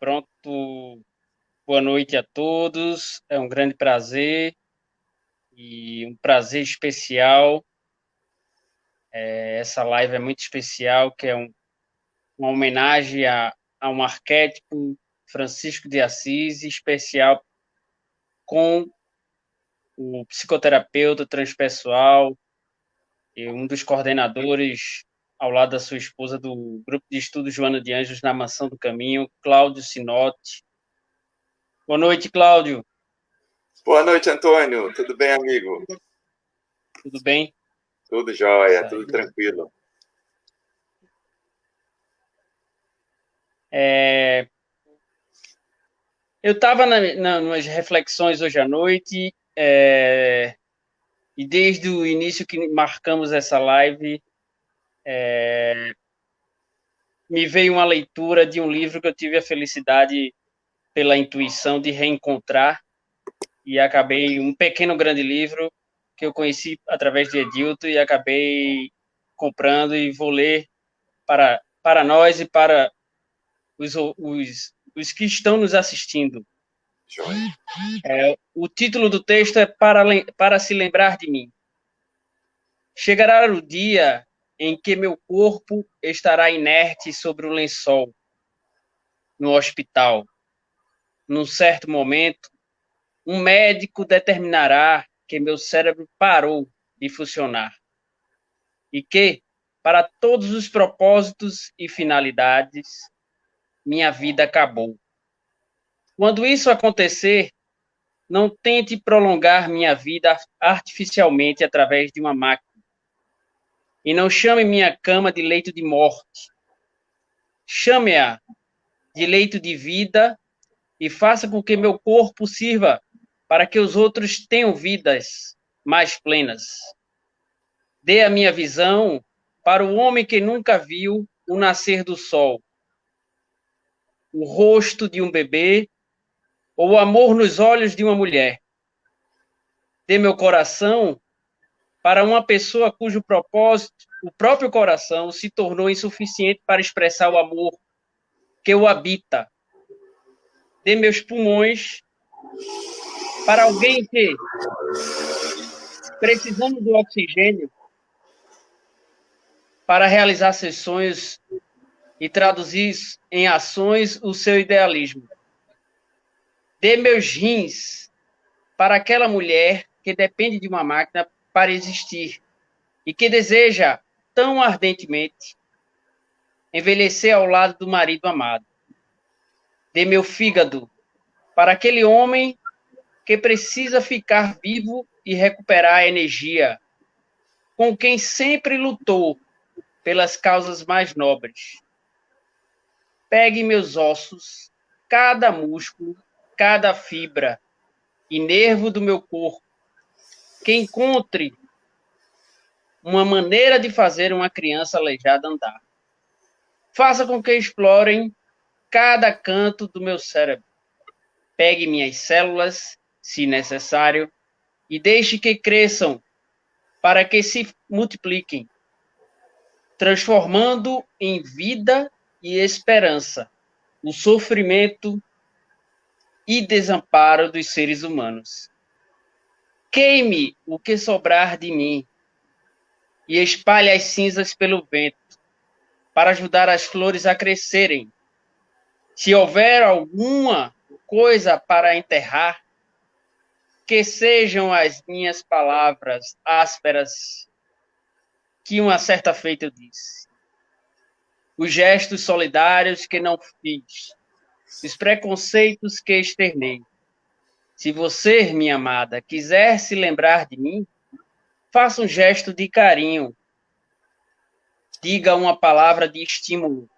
Pronto, boa noite a todos. É um grande prazer e um prazer especial. Essa live é muito especial, que é uma homenagem a um arquétipo Francisco de Assis, especial com o psicoterapeuta transpessoal e um dos coordenadores ao lado da sua esposa do Grupo de Estudos Joana de Anjos na Mansão do Caminho, Cláudio Sinotti. Boa noite, Cláudio. Boa noite, Antônio. Tudo bem, amigo? Tudo bem? Tudo jóia, Isso tudo aí. tranquilo. Eu estava nas reflexões hoje à noite, e desde o início que marcamos essa live, me veio uma leitura de um livro que eu tive a felicidade, pela intuição, de reencontrar, e acabei, um pequeno grande livro, que eu conheci através de Edilto, e acabei comprando e vou ler para nós e para os que estão nos assistindo. Jóia. O título do texto é para se lembrar de mim. Chegará o dia em que meu corpo estará inerte sobre o lençol, no hospital. Num certo momento, um médico determinará que meu cérebro parou de funcionar e que, para todos os propósitos e finalidades, minha vida acabou. Quando isso acontecer, não tente prolongar minha vida artificialmente através de uma máquina. E não chame minha cama de leito de morte. Chame-a de leito de vida e faça com que meu corpo sirva para que os outros tenham vidas mais plenas. Dê a minha visão para o homem que nunca viu o nascer do sol, o rosto de um bebê ou o amor nos olhos de uma mulher. Dê meu coração para uma pessoa cujo propósito, o próprio coração, se tornou insuficiente para expressar o amor que o habita. Dê meus pulmões para alguém que, precisando do oxigênio para realizar seus sonhos e traduzir em ações o seu idealismo. Dê meus rins para aquela mulher que depende de uma máquina para existir e que deseja tão ardentemente envelhecer ao lado do marido amado. Dê meu fígado para aquele homem que precisa ficar vivo e recuperar a energia, com quem sempre lutou pelas causas mais nobres. Pegue meus ossos, cada músculo, cada fibra e nervo do meu corpo, que encontre uma maneira de fazer uma criança aleijada andar. Faça com que explorem cada canto do meu cérebro. Pegue minhas células, se necessário, e deixe que cresçam para que se multipliquem, transformando em vida e esperança o sofrimento e desamparo dos seres humanos. Queime o que sobrar de mim e espalhe as cinzas pelo vento para ajudar as flores a crescerem. Se houver alguma coisa para enterrar, que sejam as minhas palavras ásperas que uma certa feita eu disse. Os gestos solidários que não fiz, os preconceitos que externei. Se você, minha amada, quiser se lembrar de mim, faça um gesto de carinho. Diga uma palavra de estímulo.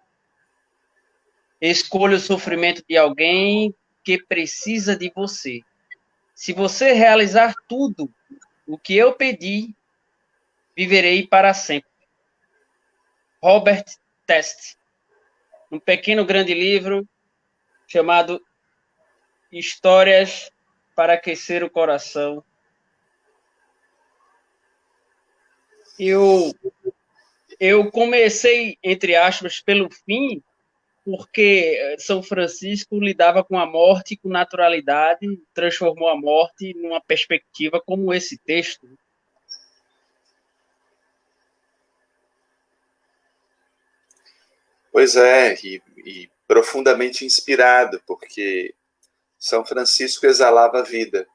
Escolha o sofrimento de alguém que precisa de você. Se você realizar tudo o que eu pedi, viverei para sempre. Robert Test, um pequeno grande livro chamado Histórias para Aquecer o Coração. Eu comecei, entre aspas, pelo fim, porque São Francisco lidava com a morte com naturalidade, transformou a morte numa perspectiva como esse texto. Pois é, e profundamente inspirado, porque São Francisco exalava a vida.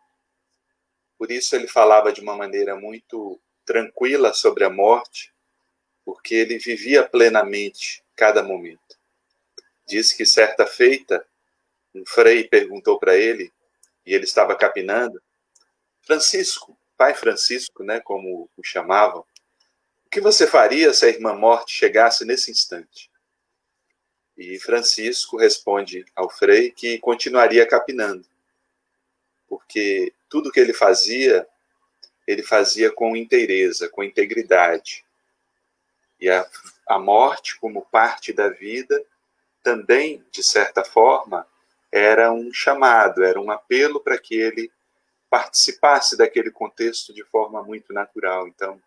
Por isso ele falava de uma maneira muito tranquila sobre a morte, porque ele vivia plenamente cada momento. Diz que certa feita, um frei perguntou para ele, e ele estava capinando, Francisco, pai Francisco, né, como o chamavam, o que você faria se a irmã morte chegasse nesse instante? E Francisco responde ao frei que continuaria capinando, porque tudo que ele fazia com inteireza, com integridade. E a morte, como parte da vida, também, de certa forma, era um chamado, era um apelo para que ele participasse daquele contexto de forma muito natural. Então,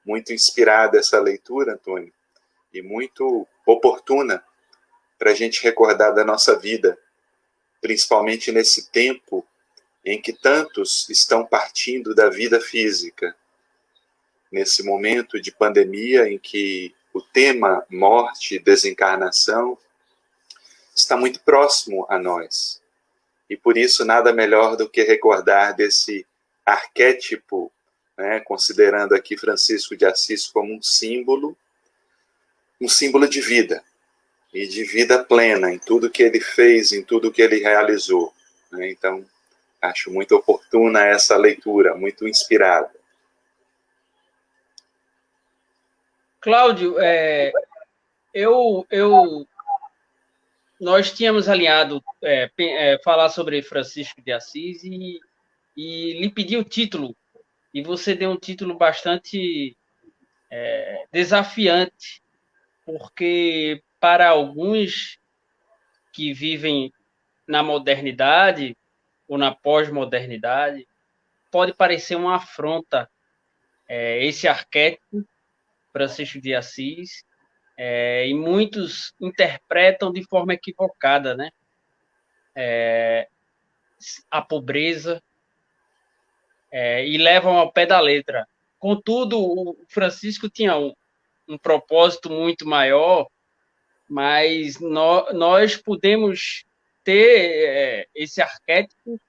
muito inspirada essa leitura, Antônio, e muito oportuna para a gente recordar da nossa vida, principalmente nesse tempo em que tantos estão partindo da vida física, nesse momento de pandemia em que o tema morte, desencarnação, está muito próximo a nós. E por isso nada melhor do que recordar desse arquétipo, né, considerando aqui Francisco de Assis como um símbolo de vida, e de vida plena em tudo que ele fez, em tudo que ele realizou. Né? Então, acho muito oportuna essa leitura, muito inspirada. Cláudio, nós tínhamos alinhado falar sobre Francisco de Assis e lhe pedi o título, e você deu um título bastante desafiante, porque para alguns que vivem na modernidade ou na pós-modernidade, pode parecer uma afronta esse arquétipo, Francisco de Assis, e muitos interpretam de forma equivocada, né? A pobreza e levam ao pé da letra. Contudo, o Francisco tinha um propósito muito maior, mas nós podemos ter esse arquétipo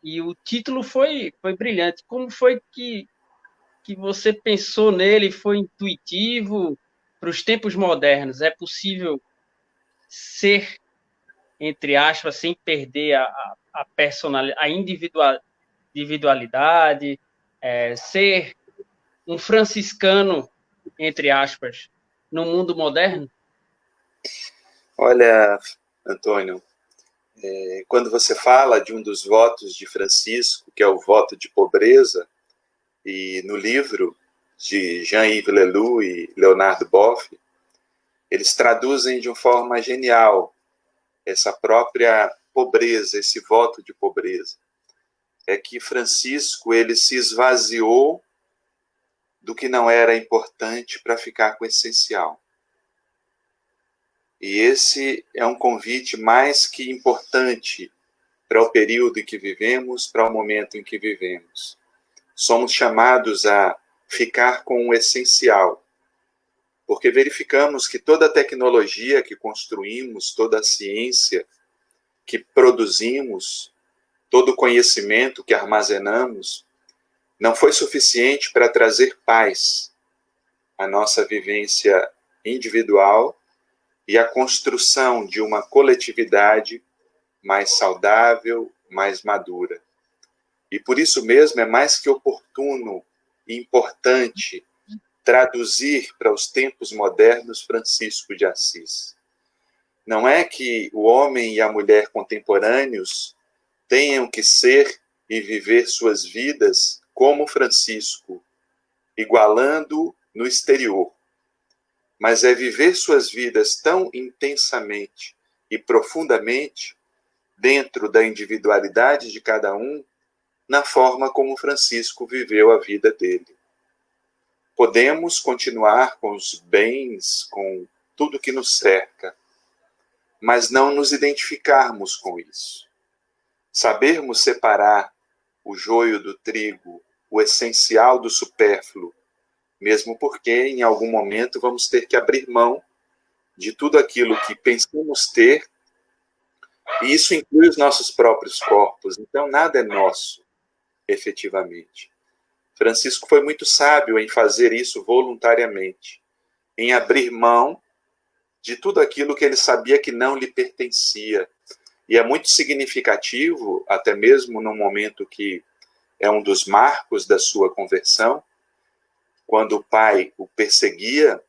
e o título foi brilhante. Como foi que você pensou nele? Foi intuitivo para os tempos modernos? É possível ser, entre aspas, sem perder a personalidade, a individualidade, ser um franciscano, entre aspas, no mundo moderno? Olha, Antônio, quando você fala de um dos votos de Francisco, que é o voto de pobreza, e no livro de Jean-Yves Leloup e Leonardo Boff, eles traduzem de uma forma genial essa própria pobreza, esse voto de pobreza. É que Francisco ele se esvaziou do que não era importante para ficar com o essencial. E esse é um convite mais que importante para o período em que vivemos, para o momento em que vivemos. Somos chamados a ficar com o essencial, porque verificamos que toda a tecnologia que construímos, toda a ciência que produzimos, todo o conhecimento que armazenamos, não foi suficiente para trazer paz à nossa vivência individual e a construção de uma coletividade mais saudável, mais madura. E por isso mesmo é mais que oportuno e importante traduzir para os tempos modernos Francisco de Assis. Não é que o homem e a mulher contemporâneos tenham que ser e viver suas vidas como Francisco, igualando no exterior, mas é viver suas vidas tão intensamente e profundamente dentro da individualidade de cada um, na forma como Francisco viveu a vida dele. Podemos continuar com os bens, com tudo que nos cerca, mas não nos identificarmos com isso. Sabermos separar o joio do trigo, o essencial do supérfluo, mesmo porque em algum momento vamos ter que abrir mão de tudo aquilo que pensamos ter, e isso inclui os nossos próprios corpos, então nada é nosso, efetivamente. Francisco foi muito sábio em fazer isso voluntariamente, em abrir mão de tudo aquilo que ele sabia que não lhe pertencia. E é muito significativo, até mesmo num momento que é um dos marcos da sua conversão, quando o pai o perseguia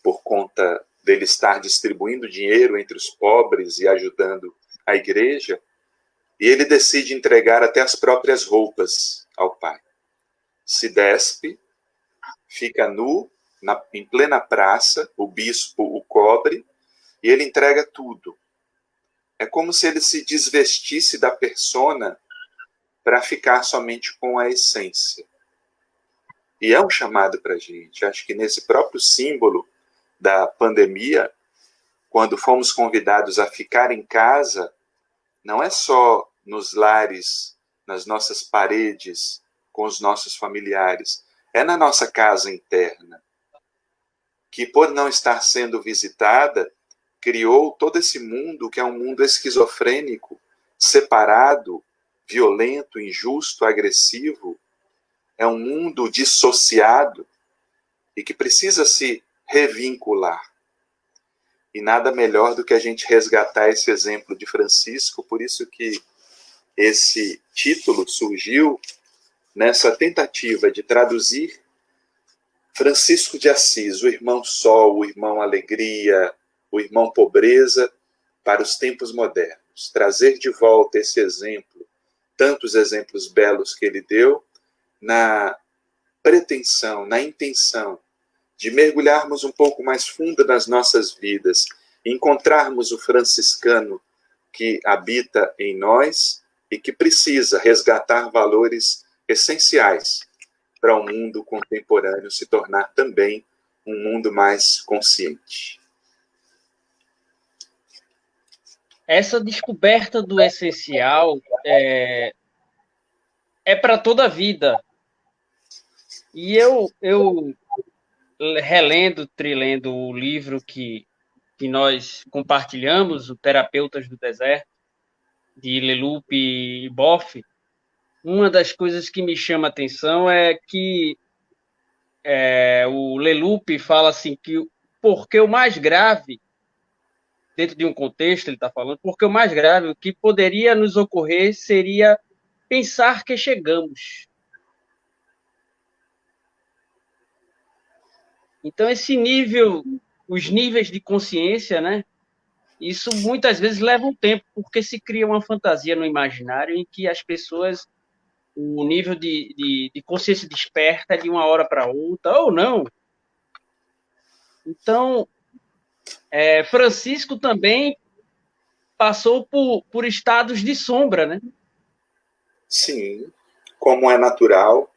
por conta dele estar distribuindo dinheiro entre os pobres e ajudando a igreja, e ele decide entregar até as próprias roupas ao pai. Se despe, fica nu, em plena praça, o bispo o cobre, e ele entrega tudo. É como se ele se desvestisse da persona para ficar somente com a essência. E é um chamado para a gente. Acho que nesse próprio símbolo da pandemia, quando fomos convidados a ficar em casa, não é só nos lares, nas nossas paredes, com os nossos familiares, é na nossa casa interna, que por não estar sendo visitada, criou todo esse mundo que é um mundo esquizofrênico, separado, violento, injusto, agressivo, é um mundo dissociado e que precisa se revincular. E nada melhor do que a gente resgatar esse exemplo de Francisco, por isso que esse título surgiu nessa tentativa de traduzir Francisco de Assis, o irmão Sol, o irmão Alegria, o irmão Pobreza, para os tempos modernos. Trazer de volta esse exemplo, tantos exemplos belos que ele deu, na pretensão, na intenção de mergulharmos um pouco mais fundo nas nossas vidas, encontrarmos o franciscano que habita em nós e que precisa resgatar valores essenciais para o mundo contemporâneo se tornar também um mundo mais consciente. Essa descoberta do essencial é para toda a vida. E eu relendo, trilendo o livro que nós compartilhamos, o Terapeutas do Deserto, de Leloup e Boff, uma das coisas que me chama a atenção é que o Leloup fala assim que porque o mais grave, dentro de um contexto, ele está falando, porque o mais grave, o que poderia nos ocorrer seria pensar que chegamos. Então, esse nível, os níveis de consciência, né? Isso muitas vezes leva um tempo, porque se cria uma fantasia no imaginário em que as pessoas, o nível de consciência desperta de uma hora para outra, ou não. Então, Francisco também passou por estados de sombra, né? Sim, como é natural,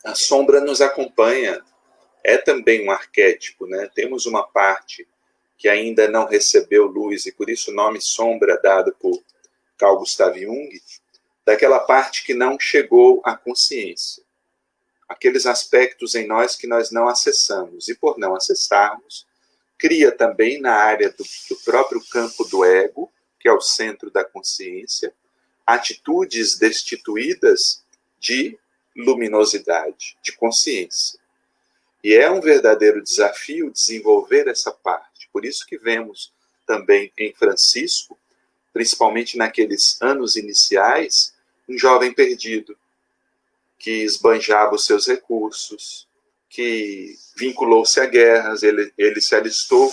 a sombra nos acompanha. É também um arquétipo, né? Temos uma parte que ainda não recebeu luz, e por isso o nome sombra dado por Carl Gustav Jung, daquela parte que não chegou à consciência. Aqueles aspectos em nós que nós não acessamos. E por não acessarmos, cria também na área do próprio campo do ego, que é o centro da consciência, atitudes destituídas de luminosidade, de consciência. E é um verdadeiro desafio desenvolver essa parte. Por isso que vemos também em Francisco, principalmente naqueles anos iniciais, um jovem perdido, que esbanjava os seus recursos, que vinculou-se a guerras, ele se alistou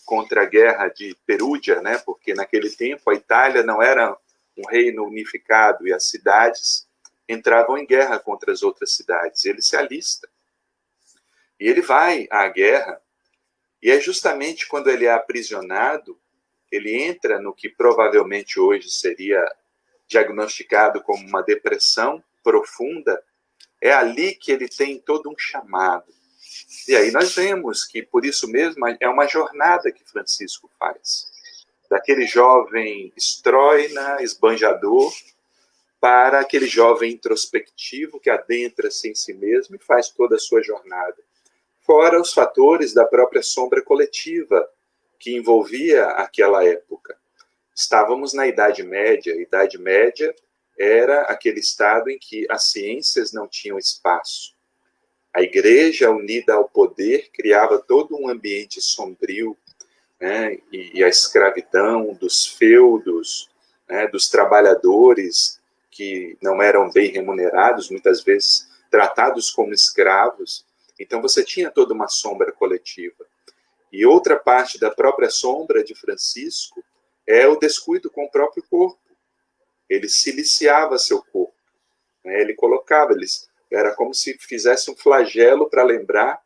contra a guerra de Perúdia, né? Porque naquele tempo a Itália não era um reino unificado e as cidades entravam em guerra contra as outras cidades. Ele se alista. E ele vai à guerra, e é justamente quando ele é aprisionado, ele entra no que provavelmente hoje seria diagnosticado como uma depressão profunda, é ali que ele tem todo um chamado. E aí nós vemos que, por isso mesmo, é uma jornada que Francisco faz. daquele jovem estróina, esbanjador, para aquele jovem introspectivo que adentra-se em si mesmo e faz toda a sua jornada. Fora os fatores da própria sombra coletiva que envolvia aquela época. Estávamos na Idade Média. A Idade Média era aquele estado em que as ciências não tinham espaço. A igreja, unida ao poder, criava todo um ambiente sombrio, né? E a escravidão dos feudos, né? Dos trabalhadores que não eram bem remunerados, muitas vezes tratados como escravos. Então você tinha toda uma sombra coletiva. E outra parte da própria sombra de Francisco é o descuido com o próprio corpo. Ele siliciava seu corpo, né? Ele colocava, era como se fizesse um flagelo para lembrar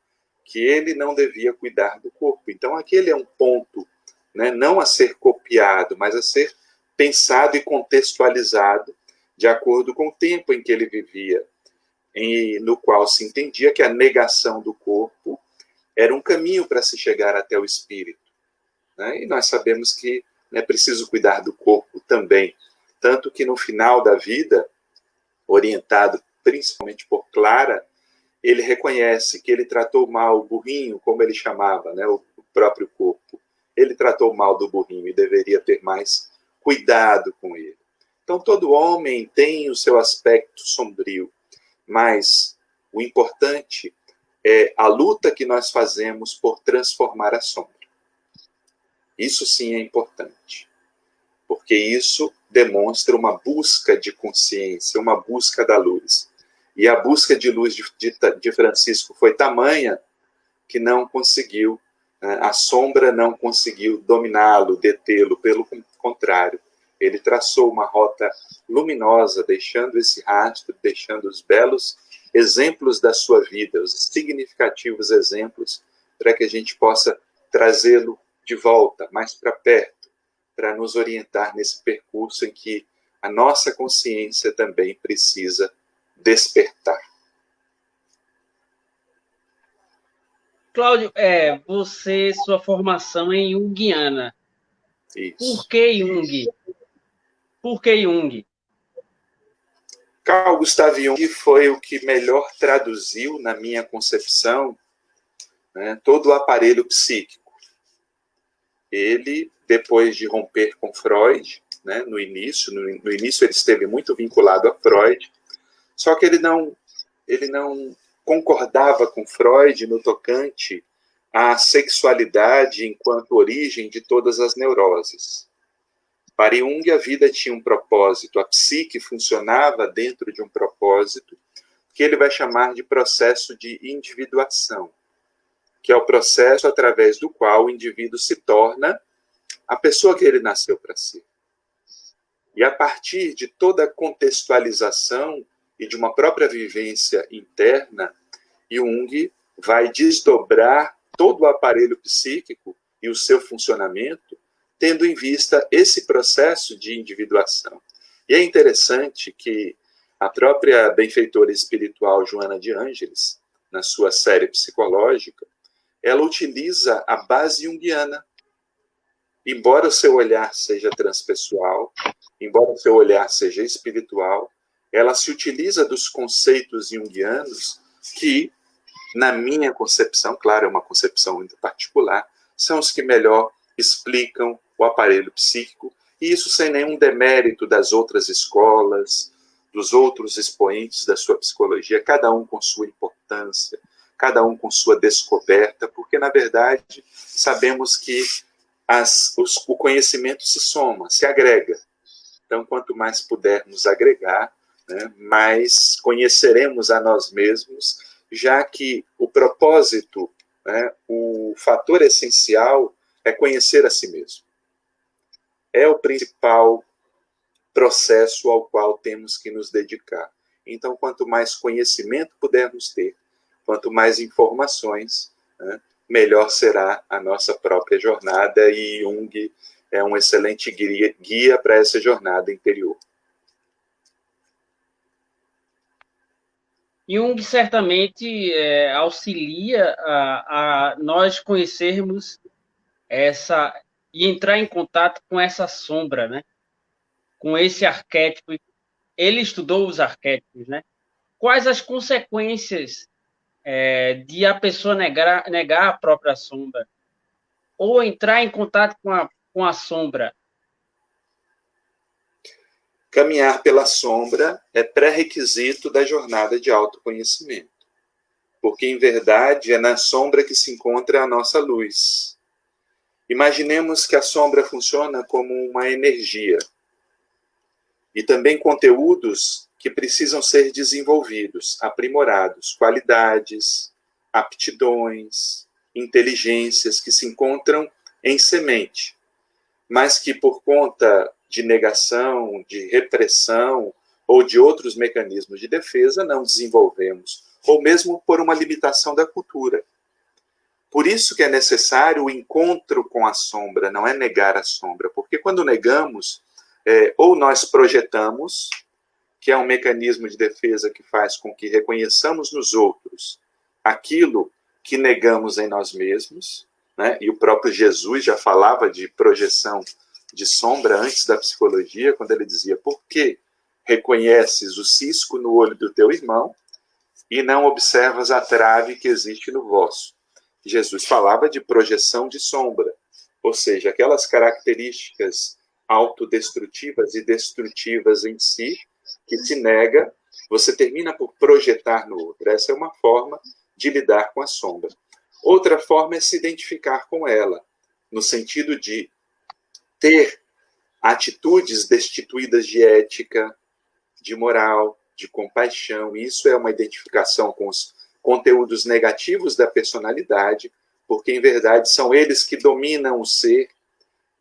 que ele não devia cuidar do corpo. Então aquele é um ponto, né, não a ser copiado, mas a ser pensado e contextualizado de acordo com o tempo em que ele vivia, no qual se entendia que a negação do corpo era um caminho para se chegar até o espírito, né? E nós sabemos que é preciso cuidar do corpo também, tanto que no final da vida, orientado principalmente por Clara, ele reconhece que ele tratou mal o burrinho, como ele chamava, né, o próprio corpo. Ele tratou mal do burrinho e deveria ter mais cuidado com ele. Então, todo homem tem o seu aspecto sombrio, mas o importante é a luta que nós fazemos por transformar a sombra. Isso sim é importante, porque isso demonstra uma busca de consciência, uma busca da luz. E a busca de luz de Francisco foi tamanha que não conseguiu, a sombra não conseguiu dominá-lo, detê-lo, pelo contrário. Ele traçou uma rota luminosa, deixando esse rastro, deixando os belos exemplos da sua vida, os significativos exemplos, para que a gente possa trazê-lo de volta, mais para perto, para nos orientar nesse percurso em que a nossa consciência também precisa despertar. Cláudio, sua formação é junguiana. Isso. Por que Jung? Por que Jung? Carl Gustav Jung foi o que melhor traduziu, na minha concepção, né, todo o aparelho psíquico. Ele, depois de romper com Freud, né, no início ele esteve muito vinculado a Freud, só que ele não concordava com Freud no tocante à sexualidade enquanto origem de todas as neuroses. Para Jung, a vida tinha um propósito, a psique funcionava dentro de um propósito que ele vai chamar de processo de individuação, que é o processo através do qual o indivíduo se torna a pessoa que ele nasceu para ser. E a partir de toda a contextualização e de uma própria vivência interna, Jung vai desdobrar todo o aparelho psíquico e o seu funcionamento, tendo em vista esse processo de individuação. E é interessante que a própria benfeitora espiritual Joana de Ângeles, na sua série psicológica, ela utiliza a base junguiana. Embora o seu olhar seja transpessoal, embora o seu olhar seja espiritual, ela se utiliza dos conceitos junguianos que, na minha concepção, claro, é uma concepção muito particular, são os que melhor explicam o aparelho psíquico, e isso sem nenhum demérito das outras escolas, dos outros expoentes da sua psicologia, cada um com sua importância, cada um com sua descoberta, porque, na verdade, sabemos que o conhecimento se soma, se agrega. Então, quanto mais pudermos agregar, né, mais conheceremos a nós mesmos, já que o propósito, né, o fator essencial é conhecer a si mesmo. É o principal processo ao qual temos que nos dedicar. Então, quanto mais conhecimento pudermos ter, quanto mais informações, né, melhor será a nossa própria jornada, e Jung é um excelente guia para essa jornada interior. Jung certamente auxilia a nós conhecermos e entrar em contato com essa sombra, né? Com esse arquétipo. Ele estudou os arquétipos, né? Quais as consequências de a pessoa negar a própria sombra ou entrar em contato com a sombra? Caminhar pela sombra é pré-requisito da jornada de autoconhecimento, porque, em verdade, é na sombra que se encontra a nossa luz. Imaginemos que a sombra funciona como uma energia e também conteúdos que precisam ser desenvolvidos, aprimorados, qualidades, aptidões, inteligências que se encontram em semente, mas que por conta de negação, de repressão ou de outros mecanismos de defesa não desenvolvemos, ou mesmo por uma limitação da cultura. Por isso que é necessário o encontro com a sombra, não é negar a sombra, porque quando negamos, ou nós projetamos, que é um mecanismo de defesa que faz com que reconheçamos nos outros aquilo que negamos em nós mesmos, né? E o próprio Jesus já falava de projeção de sombra antes da psicologia, quando ele dizia: por que reconheces o cisco no olho do teu irmão e não observas a trave que existe no vosso? Jesus falava de projeção de sombra, ou seja, aquelas características autodestrutivas e destrutivas em si, que se nega, você termina por projetar no outro. Essa é uma forma de lidar com a sombra. Outra forma é se identificar com ela, no sentido de ter atitudes destituídas de ética, de moral, de compaixão. Isso é uma identificação com os conteúdos negativos da personalidade, porque, em verdade, são eles que dominam o ser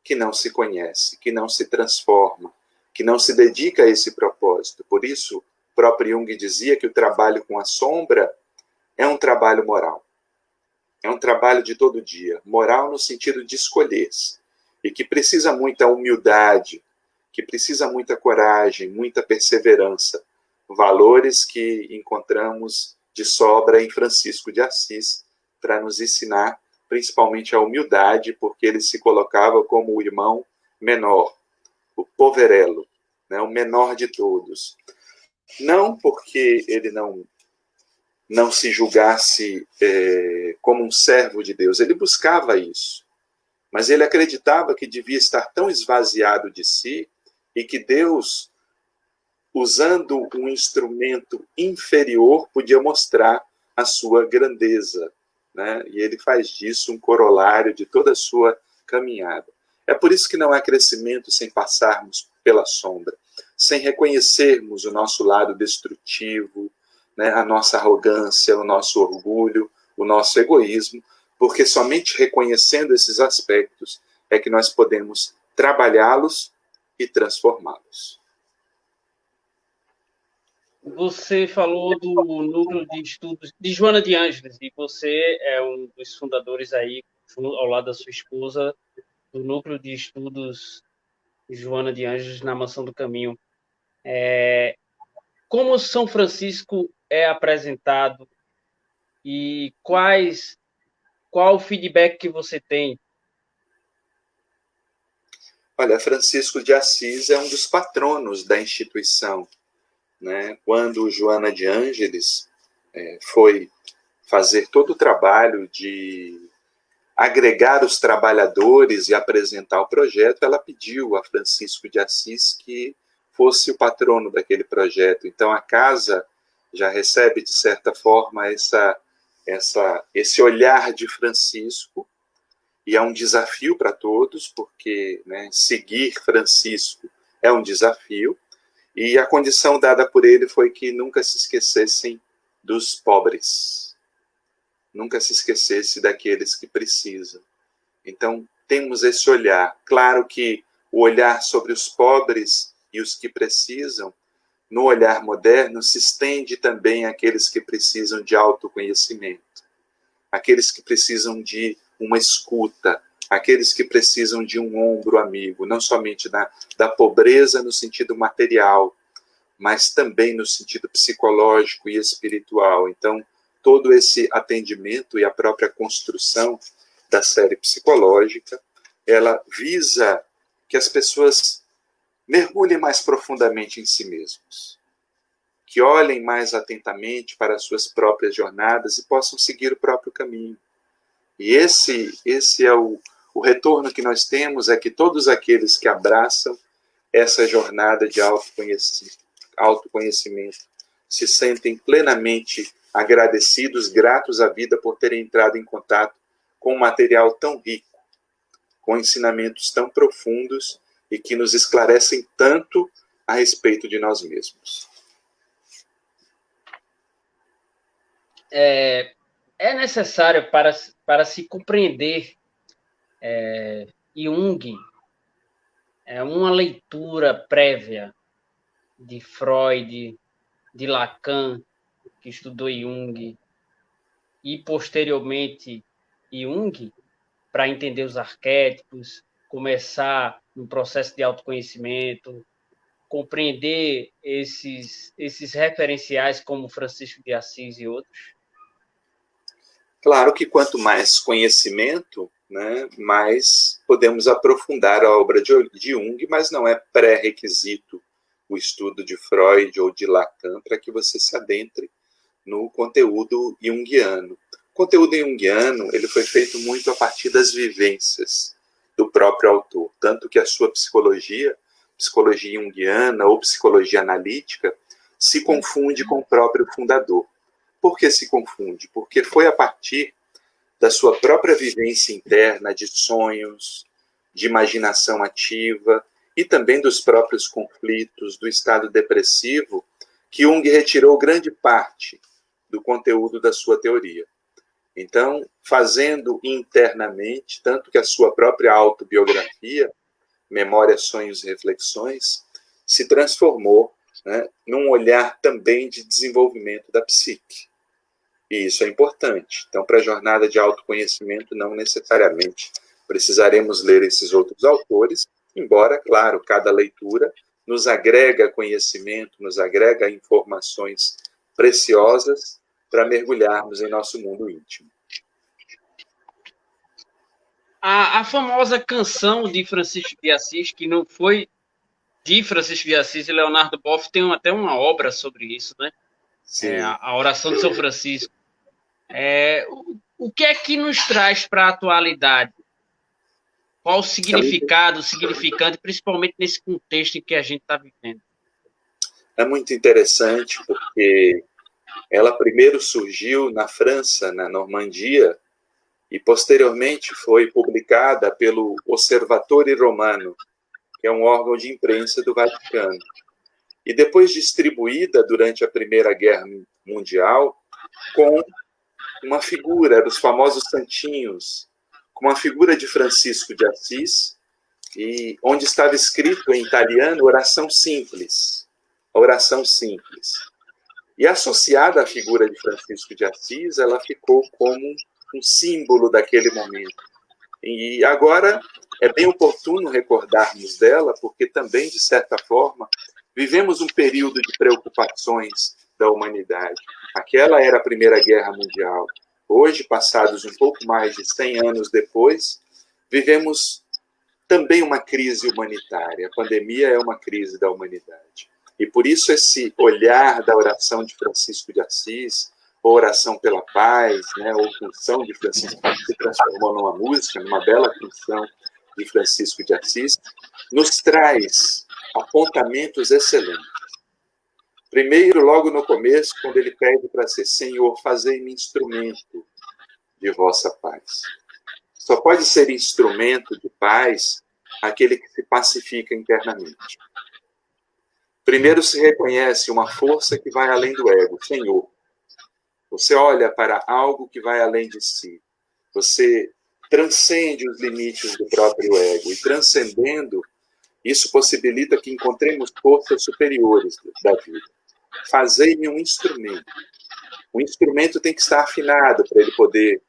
que não se conhece, que não se transforma, que não se dedica a esse propósito. Por isso, o próprio Jung dizia que o trabalho com a sombra é um trabalho moral. É um trabalho de todo dia. Moral no sentido de escolher-se. E que precisa muita humildade, que precisa muita coragem, muita perseverança. Valores que encontramos de sobra em Francisco de Assis, para nos ensinar principalmente a humildade, porque ele se colocava como o irmão menor, o poverello, né, o menor de todos. Não porque ele não se julgasse como um servo de Deus, ele buscava isso, mas ele acreditava que devia estar tão esvaziado de si e que Deus, usando um instrumento inferior, podia mostrar a sua grandeza, né? E ele faz disso um corolário de toda a sua caminhada. É por isso que não há crescimento sem passarmos pela sombra, sem reconhecermos o nosso lado destrutivo, né? A nossa arrogância, o nosso orgulho, o nosso egoísmo, porque somente reconhecendo esses aspectos é que nós podemos trabalhá-los e transformá-los. Você falou do núcleo de estudos de Joana de Ângeles, e você é um dos fundadores aí, ao lado da sua esposa, do núcleo de estudos de Joana de Ângeles na Mansão do Caminho. Como São Francisco é apresentado e qual o feedback que você tem? Olha, Francisco de Assis é um dos patronos da instituição, né? Quando Joana de Ângeles foi fazer todo o trabalho de agregar os trabalhadores e apresentar o projeto, ela pediu a Francisco de Assis que fosse o patrono daquele projeto. Então a casa já recebe, de certa forma, esse olhar de Francisco, e é um desafio para todos, porque, né, seguir Francisco é um desafio, e a condição dada por ele foi que nunca se esquecessem dos pobres, nunca se esquecesse daqueles que precisam. Então, temos esse olhar. Claro que o olhar sobre os pobres e os que precisam, no olhar moderno, se estende também àqueles que precisam de autoconhecimento, aqueles que precisam de uma escuta, aqueles que precisam de um ombro amigo, não somente da pobreza no sentido material, mas também no sentido psicológico e espiritual. Então, todo esse atendimento e a própria construção da série psicológica ela visa que as pessoas mergulhem mais profundamente em si mesmos, que olhem mais atentamente para as suas próprias jornadas e possam seguir o próprio caminho. E esse é o retorno que nós temos, é que todos aqueles que abraçam essa jornada de autoconhecimento se sentem plenamente agradecidos, gratos à vida por terem entrado em contato com um material tão rico, com ensinamentos tão profundos e que nos esclarecem tanto a respeito de nós mesmos. É necessário para se compreender Jung, uma leitura prévia de Freud, de Lacan, que estudou Jung, e posteriormente Jung, para entender os arquétipos, começar um processo de autoconhecimento, compreender esses referenciais como Francisco de Assis e outros? Claro que quanto mais conhecimento, né, mais podemos aprofundar a obra de Jung, mas não é pré-requisito o estudo de Freud ou de Lacan para que você se adentre no conteúdo junguiano. O conteúdo junguiano ele foi feito muito a partir das vivências do próprio autor, tanto que a sua psicologia junguiana ou psicologia analítica, se confunde com o próprio fundador. Por que se confunde? Porque foi a partir da sua própria vivência interna, de sonhos, de imaginação ativa e também dos próprios conflitos, do estado depressivo, que Jung retirou grande parte do conteúdo da sua teoria. Então, fazendo internamente, tanto que a sua própria autobiografia, Memórias, Sonhos e Reflexões, se transformou, né, num olhar também de desenvolvimento da psique. E isso é importante. Então, para a jornada de autoconhecimento, não necessariamente precisaremos ler esses outros autores, embora, claro, cada leitura nos agrega conhecimento, nos agrega informações preciosas para mergulharmos em nosso mundo íntimo. A famosa canção de Francisco de Assis, que não foi de Francisco de Assis e Leonardo Boff, tem até uma obra sobre isso, né? Sim. A oração de São Francisco. O que é que nos traz para a atualidade? Qual o significado, o significante, principalmente nesse contexto em que a gente está vivendo? É muito interessante, porque ela primeiro surgiu na França, na Normandia, e posteriormente foi publicada pelo Osservatore Romano, que é um órgão de imprensa do Vaticano. E depois distribuída durante a Primeira Guerra Mundial com uma figura dos famosos santinhos, com uma figura de Francisco de Assis, e onde estava escrito em italiano oração simples, a oração simples. E associada à figura de Francisco de Assis, ela ficou como um símbolo daquele momento. E agora é bem oportuno recordarmos dela, porque também, de certa forma, vivemos um período de preocupações da humanidade. Aquela era a Primeira Guerra Mundial. Hoje, passados um pouco mais de 100 anos depois, vivemos também uma crise humanitária. A pandemia é uma crise da humanidade. E por isso esse olhar da oração de Francisco de Assis, ou oração pela paz, né, ou canção de Francisco, que se transformou numa música, numa bela canção de Francisco de Assis, nos traz apontamentos excelentes. Primeiro, logo no começo, quando ele pede para ser Senhor, fazei-me instrumento de vossa paz. Só pode ser instrumento de paz aquele que se pacifica internamente. Primeiro se reconhece uma força que vai além do ego, Senhor. Você olha para algo que vai além de si. Você transcende os limites do próprio ego. E transcendendo, isso possibilita que encontremos forças superiores da vida. Fazei-me um instrumento. O instrumento tem que estar afinado para ele poder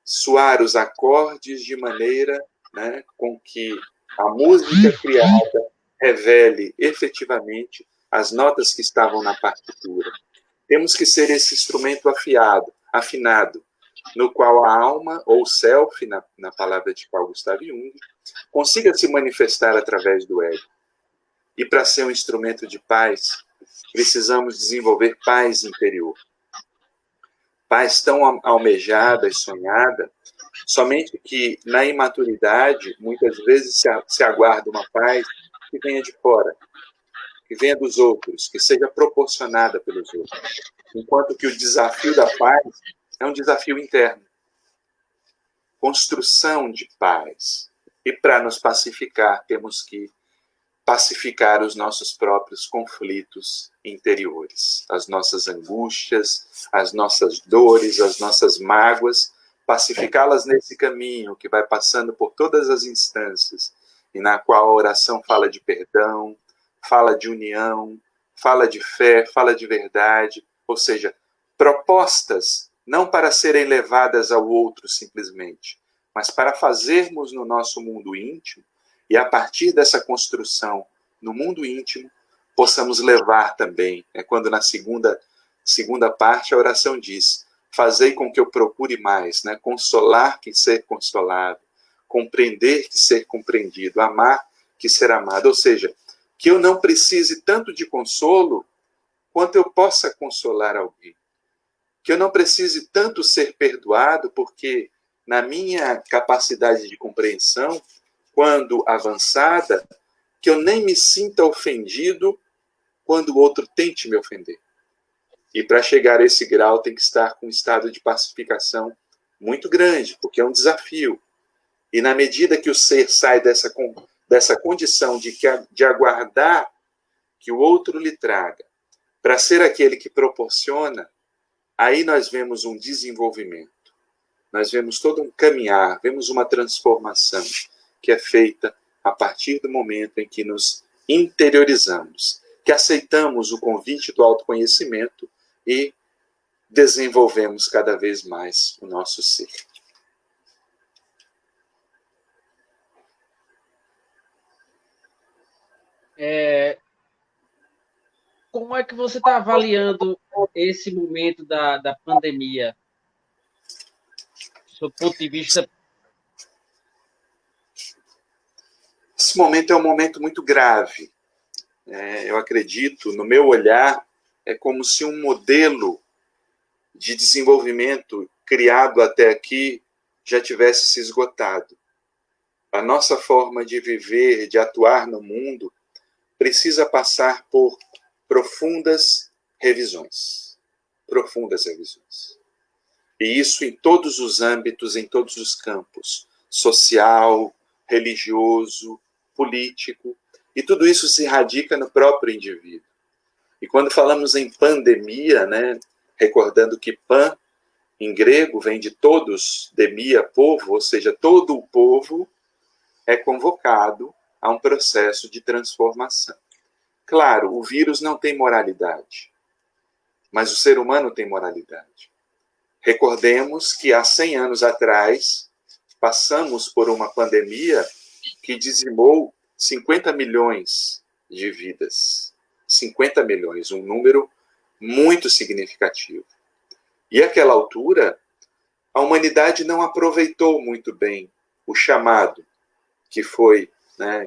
soar os acordes de maneira, né, com que a música criada revele efetivamente as notas que estavam na partitura. Temos que ser esse instrumento afinado, no qual a alma, ou self, na palavra de Carl Gustav Jung, consiga se manifestar através do ego. E para ser um instrumento de paz, precisamos desenvolver paz interior. Paz tão almejada e sonhada, somente que na imaturidade, muitas vezes se aguarda uma paz que venha de fora, que venha dos outros, que seja proporcionada pelos outros. Enquanto que o desafio da paz é um desafio interno. Construção de paz. E para nos pacificar, temos que pacificar os nossos próprios conflitos interiores, as nossas angústias, as nossas dores, as nossas mágoas, pacificá-las nesse caminho que vai passando por todas as instâncias, e na qual a oração fala de perdão, fala de união, fala de fé, fala de verdade, ou seja, propostas não para serem levadas ao outro simplesmente, mas para fazermos no nosso mundo íntimo, e a partir dessa construção no mundo íntimo, possamos levar também, quando na segunda parte a oração diz, fazei com que eu procure mais, consolar que ser consolado, compreender que ser compreendido, amar que ser amado, ou seja, que eu não precise tanto de consolo quanto eu possa consolar alguém, que eu não precise tanto ser perdoado, porque na minha capacidade de compreensão, quando avançada, que eu nem me sinta ofendido quando o outro tente me ofender. E para chegar a esse grau tem que estar com um estado de pacificação muito grande, porque é um desafio. E na medida que o ser sai dessa condição de aguardar que o outro lhe traga, para ser aquele que proporciona, aí nós vemos um desenvolvimento. Nós vemos todo um caminhar, vemos uma transformação que é feita a partir do momento em que nos interiorizamos, que aceitamos o convite do autoconhecimento e desenvolvemos cada vez mais o nosso ser. Como é que você está avaliando esse momento da pandemia? Do seu ponto de vista. Esse momento é um momento muito grave. Eu acredito, no meu olhar, é como se um modelo de desenvolvimento criado até aqui já tivesse se esgotado. A nossa forma de viver, de atuar no mundo, precisa passar por profundas revisões. Profundas revisões. E isso em todos os âmbitos, em todos os campos. Social, religioso, político. E tudo isso se radica no próprio indivíduo. E quando falamos em pandemia, recordando que pan, em grego, vem de todos, demia, povo, ou seja, todo o povo é convocado a um processo de transformação. Claro, o vírus não tem moralidade, mas o ser humano tem moralidade. Recordemos que há 100 anos atrás, passamos por uma pandemia que dizimou 50 milhões de vidas. 50 milhões, um número muito significativo. E àquela altura, a humanidade não aproveitou muito bem o chamado que foi,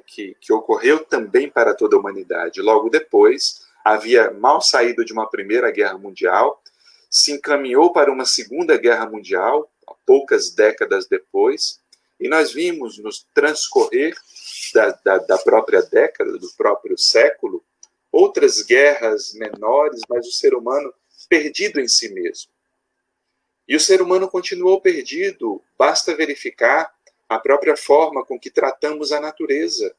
que ocorreu também para toda a humanidade. Logo depois, havia mal saído de uma Primeira Guerra Mundial, se encaminhou para uma Segunda Guerra Mundial, poucas décadas depois, e nós vimos no transcorrer da própria década, do próprio século, outras guerras menores, mas o ser humano perdido em si mesmo. E o ser humano continuou perdido, basta verificar a própria forma com que tratamos a natureza.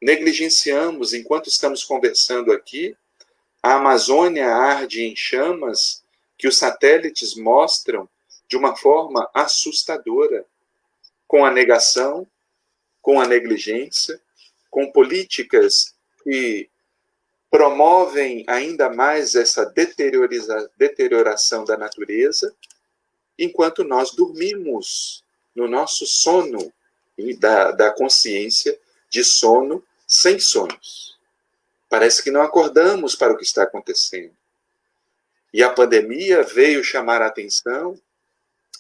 Negligenciamos, enquanto estamos conversando aqui, a Amazônia arde em chamas que os satélites mostram de uma forma assustadora, com a negação, com a negligência, com políticas que promovem ainda mais essa deterioração da natureza, enquanto nós dormimos no nosso sono da consciência de sono sem sonhos. Parece que não acordamos para o que está acontecendo. E a pandemia veio chamar a atenção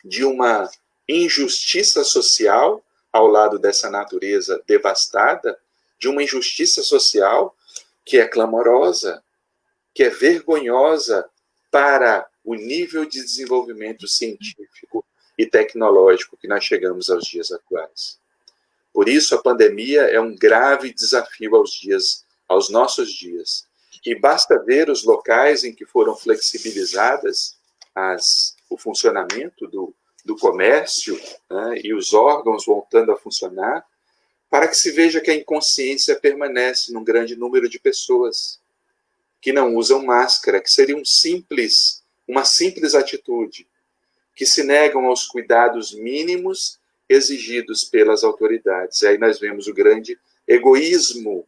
de uma injustiça social ao lado dessa natureza devastada, de uma injustiça social que é clamorosa, que é vergonhosa para o nível de desenvolvimento científico e tecnológico que nós chegamos aos dias atuais. Por isso, a pandemia é um grave desafio aos nossos dias. E basta ver os locais em que foram flexibilizadas o funcionamento do comércio, né, e os órgãos voltando a funcionar, para que se veja que a inconsciência permanece num grande número de pessoas que não usam máscara, que seria uma simples atitude, que se negam aos cuidados mínimos exigidos pelas autoridades. E aí nós vemos o grande egoísmo,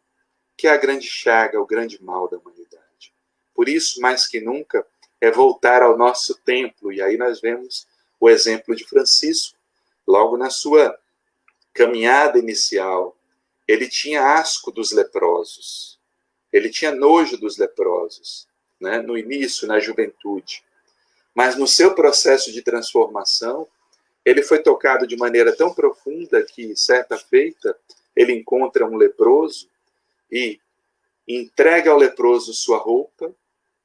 que é a grande chaga, o grande mal da humanidade. Por isso, mais que nunca, é voltar ao nosso templo. E aí nós vemos o exemplo de Francisco, logo na sua caminhada inicial. Ele tinha asco dos leprosos, ele tinha nojo dos leprosos, né? No início, na juventude. Mas no seu processo de transformação, ele foi tocado de maneira tão profunda que, certa feita, ele encontra um leproso e entrega ao leproso sua roupa,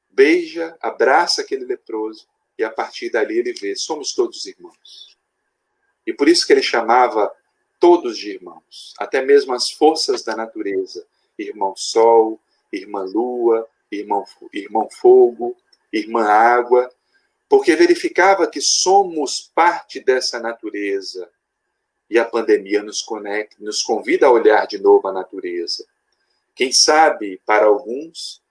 beija, abraça aquele leproso, e a partir dali ele vê, somos todos irmãos. E por isso que ele chamava todos de irmãos, até mesmo as forças da natureza, irmão sol, irmã lua, irmão fogo, irmã água, porque verificava que somos parte dessa natureza. E a pandemia nos convida a olhar de novo a natureza. Quem sabe, para alguns,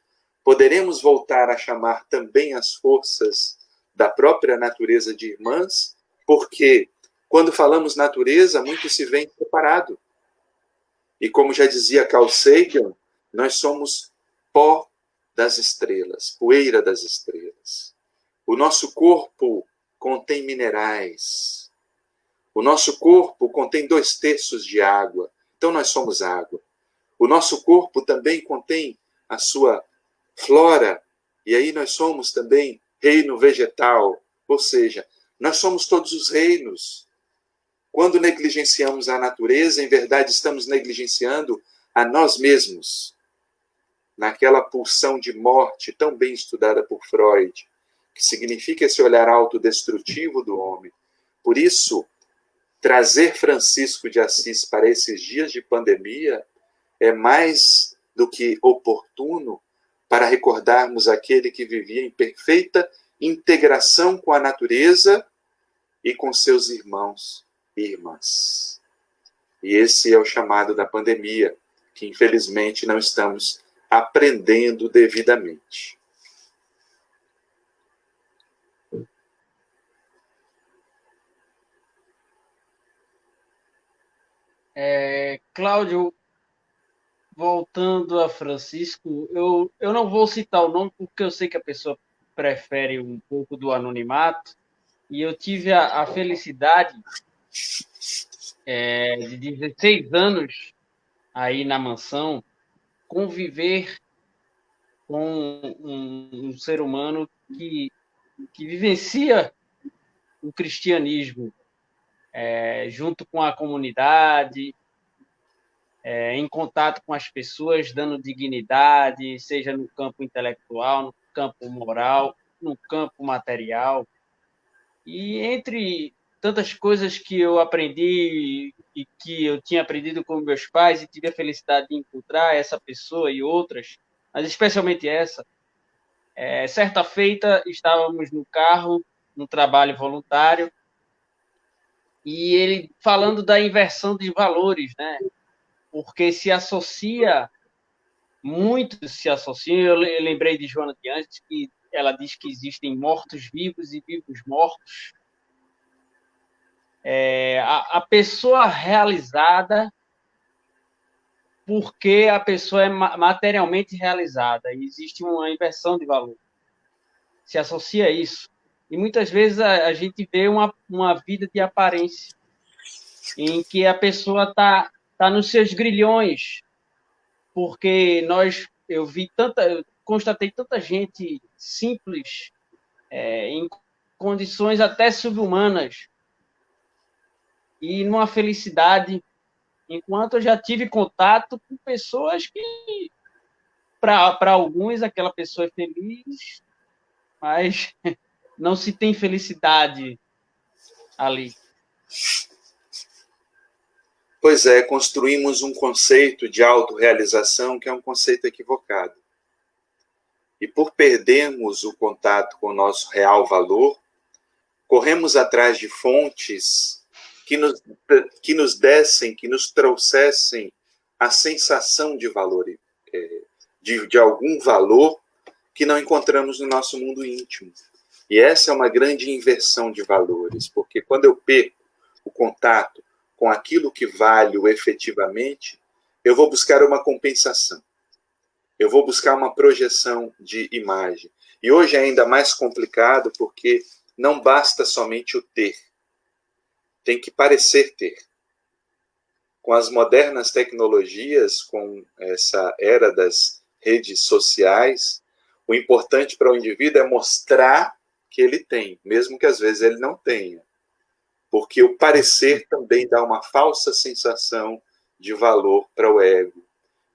poderemos voltar a chamar também as forças da própria natureza de irmãs, porque quando falamos natureza, muito se vê separado. E como já dizia Carl Sagan, nós somos pó das estrelas, poeira das estrelas. O nosso corpo contém minerais. O nosso corpo contém 2/3 de água. Então nós somos água. O nosso corpo também contém a sua flora. E aí nós somos também reino vegetal. Ou seja, nós somos todos os reinos. Quando negligenciamos a natureza, em verdade estamos negligenciando a nós mesmos. Naquela pulsão de morte tão bem estudada por Freud, que significa esse olhar autodestrutivo do homem. Por isso, trazer Francisco de Assis para esses dias de pandemia é mais do que oportuno para recordarmos aquele que vivia em perfeita integração com a natureza e com seus irmãos e irmãs. E esse é o chamado da pandemia, que infelizmente não estamos aprendendo devidamente. Cláudio, voltando a Francisco, eu não vou citar o nome porque eu sei que a pessoa prefere um pouco do anonimato, e eu tive a felicidade de 16 anos aí na mansão, conviver com um ser humano que vivencia o cristianismo junto com a comunidade, em contato com as pessoas, dando dignidade, seja no campo intelectual, no campo moral, no campo material. E entre tantas coisas que eu aprendi e que eu tinha aprendido com meus pais e tive a felicidade de encontrar essa pessoa e outras, mas especialmente essa, certa feita estávamos no carro, no trabalho voluntário, e ele falando da inversão de valores, né? Porque muitos se associam. Eu lembrei de Joana de Anjos, que ela diz que existem mortos-vivos e vivos-mortos. A pessoa realizada porque a pessoa é materialmente realizada. E existe uma inversão de valor. Se associa a isso. E muitas vezes a gente vê uma vida de aparência, em que a pessoa está nos seus grilhões, porque eu constatei tanta gente simples, em condições até subhumanas e numa felicidade, enquanto eu já tive contato com pessoas que, para alguns, aquela pessoa é feliz, mas não se tem felicidade ali. Pois é, construímos um conceito de autorrealização que é um conceito equivocado. E por perdermos o contato com o nosso real valor, corremos atrás de fontes que nos dessem, que nos trouxessem a sensação de valor, de algum valor que não encontramos no nosso mundo íntimo. E essa é uma grande inversão de valores, porque quando eu perco o contato com aquilo que valho efetivamente, eu vou buscar uma compensação. Eu vou buscar uma projeção de imagem. E hoje é ainda mais complicado porque não basta somente o ter. Tem que parecer ter. Com as modernas tecnologias, com essa era das redes sociais, o importante para o indivíduo é mostrar que ele tem, mesmo que às vezes ele não tenha. Porque o parecer também dá uma falsa sensação de valor para o ego.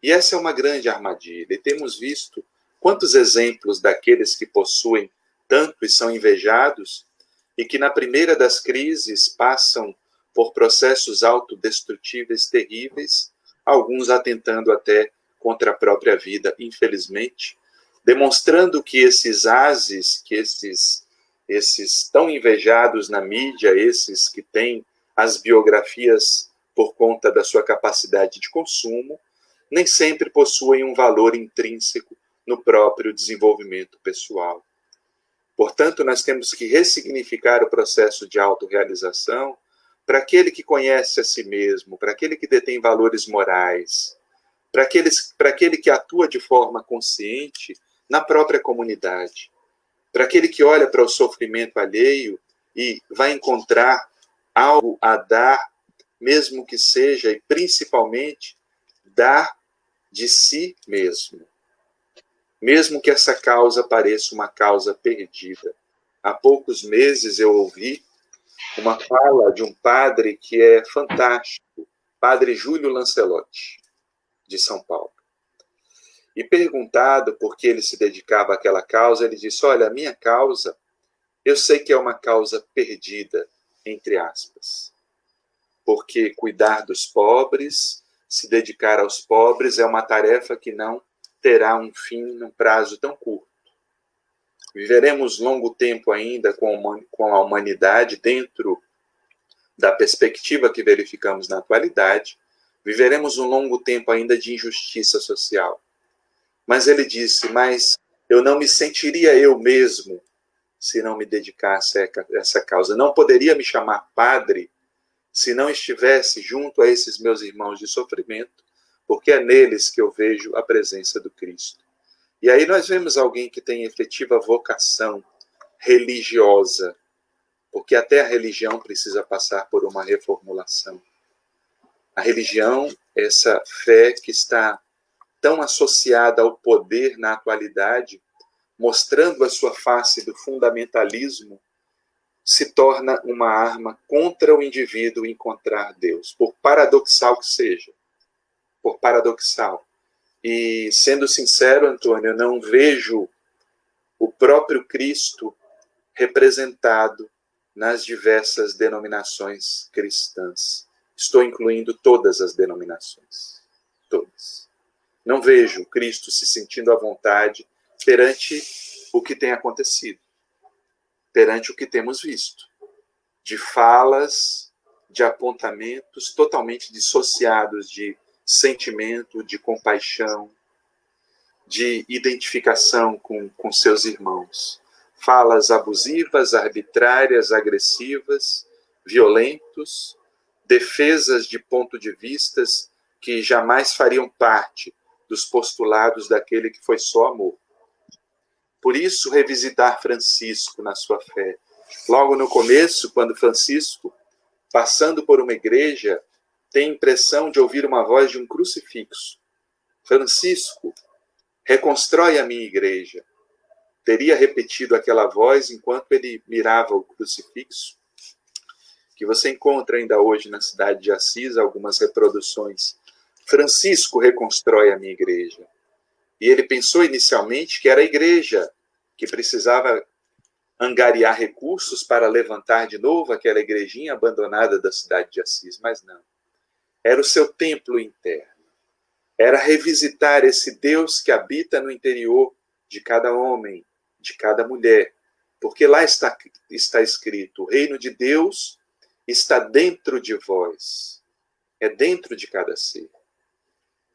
E essa é uma grande armadilha. E temos visto quantos exemplos daqueles que possuem tanto e são invejados, e que na primeira das crises passam por processos autodestrutíveis terríveis, alguns atentando até contra a própria vida, infelizmente, demonstrando que esses ases, que esses tão invejados na mídia, esses que têm as biografias por conta da sua capacidade de consumo, nem sempre possuem um valor intrínseco no próprio desenvolvimento pessoal. Portanto, nós temos que ressignificar o processo de autorrealização para aquele que conhece a si mesmo, para aquele que detém valores morais, para aquele que atua de forma consciente na própria comunidade, para aquele que olha para o sofrimento alheio e vai encontrar algo a dar, mesmo que seja, e principalmente, dar de si mesmo. Mesmo que essa causa pareça uma causa perdida. Há poucos meses eu ouvi uma fala de um padre que é fantástico, padre Júlio Lancelotti, de São Paulo. E perguntado por que ele se dedicava àquela causa, ele disse: olha, a minha causa, eu sei que é uma causa perdida, entre aspas, porque cuidar dos pobres, se dedicar aos pobres é uma tarefa que não terá um fim num prazo tão curto. Viveremos longo tempo ainda com a humanidade dentro da perspectiva que verificamos na atualidade, viveremos um longo tempo ainda de injustiça social. Mas ele disse, mas eu não me sentiria eu mesmo se não me dedicasse a essa causa. Não poderia me chamar padre se não estivesse junto a esses meus irmãos de sofrimento, porque é neles que eu vejo a presença do Cristo. E aí nós vemos alguém que tem efetiva vocação religiosa, porque até a religião precisa passar por uma reformulação. A religião, essa fé que está tão associada ao poder na atualidade, mostrando a sua face do fundamentalismo, se torna uma arma contra o indivíduo encontrar Deus, por paradoxal que seja. Por paradoxal. E, sendo sincero, Antônio, eu não vejo o próprio Cristo representado nas diversas denominações cristãs. Estou incluindo todas as denominações. Todas. Não vejo Cristo se sentindo à vontade perante o que tem acontecido, perante o que temos visto, de falas, de apontamentos totalmente dissociados de sentimento, de compaixão, de identificação com seus irmãos. Falas abusivas, arbitrárias, agressivas, violentos, defesas de ponto de vistas que jamais fariam parte dos postulados daquele que foi só amor. Por isso, revisitar Francisco na sua fé. Logo no começo, quando Francisco, passando por uma igreja, tem a impressão de ouvir uma voz de um crucifixo. Francisco, reconstrói a minha igreja. teria repetido aquela voz enquanto ele mirava o crucifixo, que você encontra ainda hoje na cidade de Assis, algumas reproduções. Francisco reconstrói a minha igreja. E ele pensou inicialmente que era a igreja que precisava angariar recursos para levantar de novo aquela igrejinha abandonada da cidade de Assis, mas não. Era o seu templo interno. Era revisitar esse Deus que habita no interior de cada homem, de cada mulher. Porque lá está escrito, o reino de Deus está dentro de vós. É dentro de cada ser.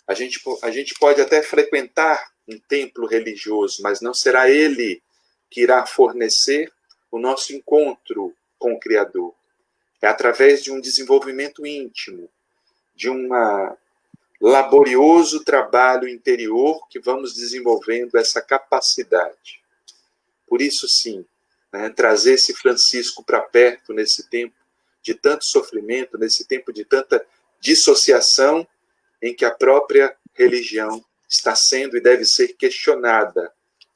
A gente pode até frequentar um templo religioso, mas não será ele que irá fornecer o nosso encontro com o Criador. É através de um desenvolvimento íntimo, de um laborioso trabalho interior que vamos desenvolvendo essa capacidade. Por isso, sim, trazer esse Francisco para perto nesse tempo de tanto sofrimento, nesse tempo de tanta dissociação, em que a própria religião está sendo e deve ser questionada,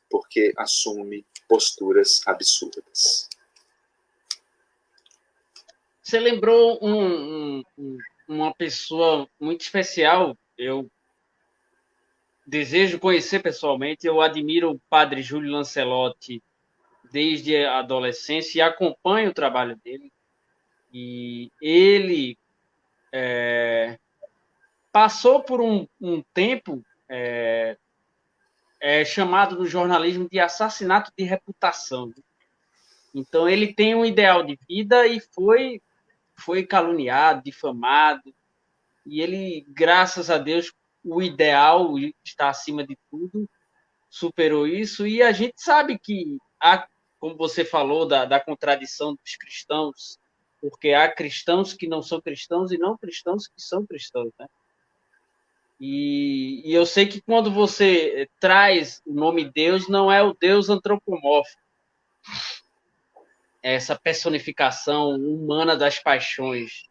porque assume posturas absurdas. Você lembrou uma pessoa muito especial. Eu desejo conhecer pessoalmente. Eu admiro o padre Júlio Lancelotti desde a adolescência e acompanho o trabalho dele. E ele passou por um tempo chamado no jornalismo de assassinato de reputação. Então, ele tem um ideal de vida e foi caluniado, difamado, e ele, graças a Deus, o ideal está acima de tudo, superou isso, e a gente sabe que há, como você falou, da contradição dos cristãos, porque há cristãos que não são cristãos e não cristãos que são cristãos, né? E eu sei que quando você traz o nome Deus, não é o Deus antropomórfico, é essa personificação humana das paixões,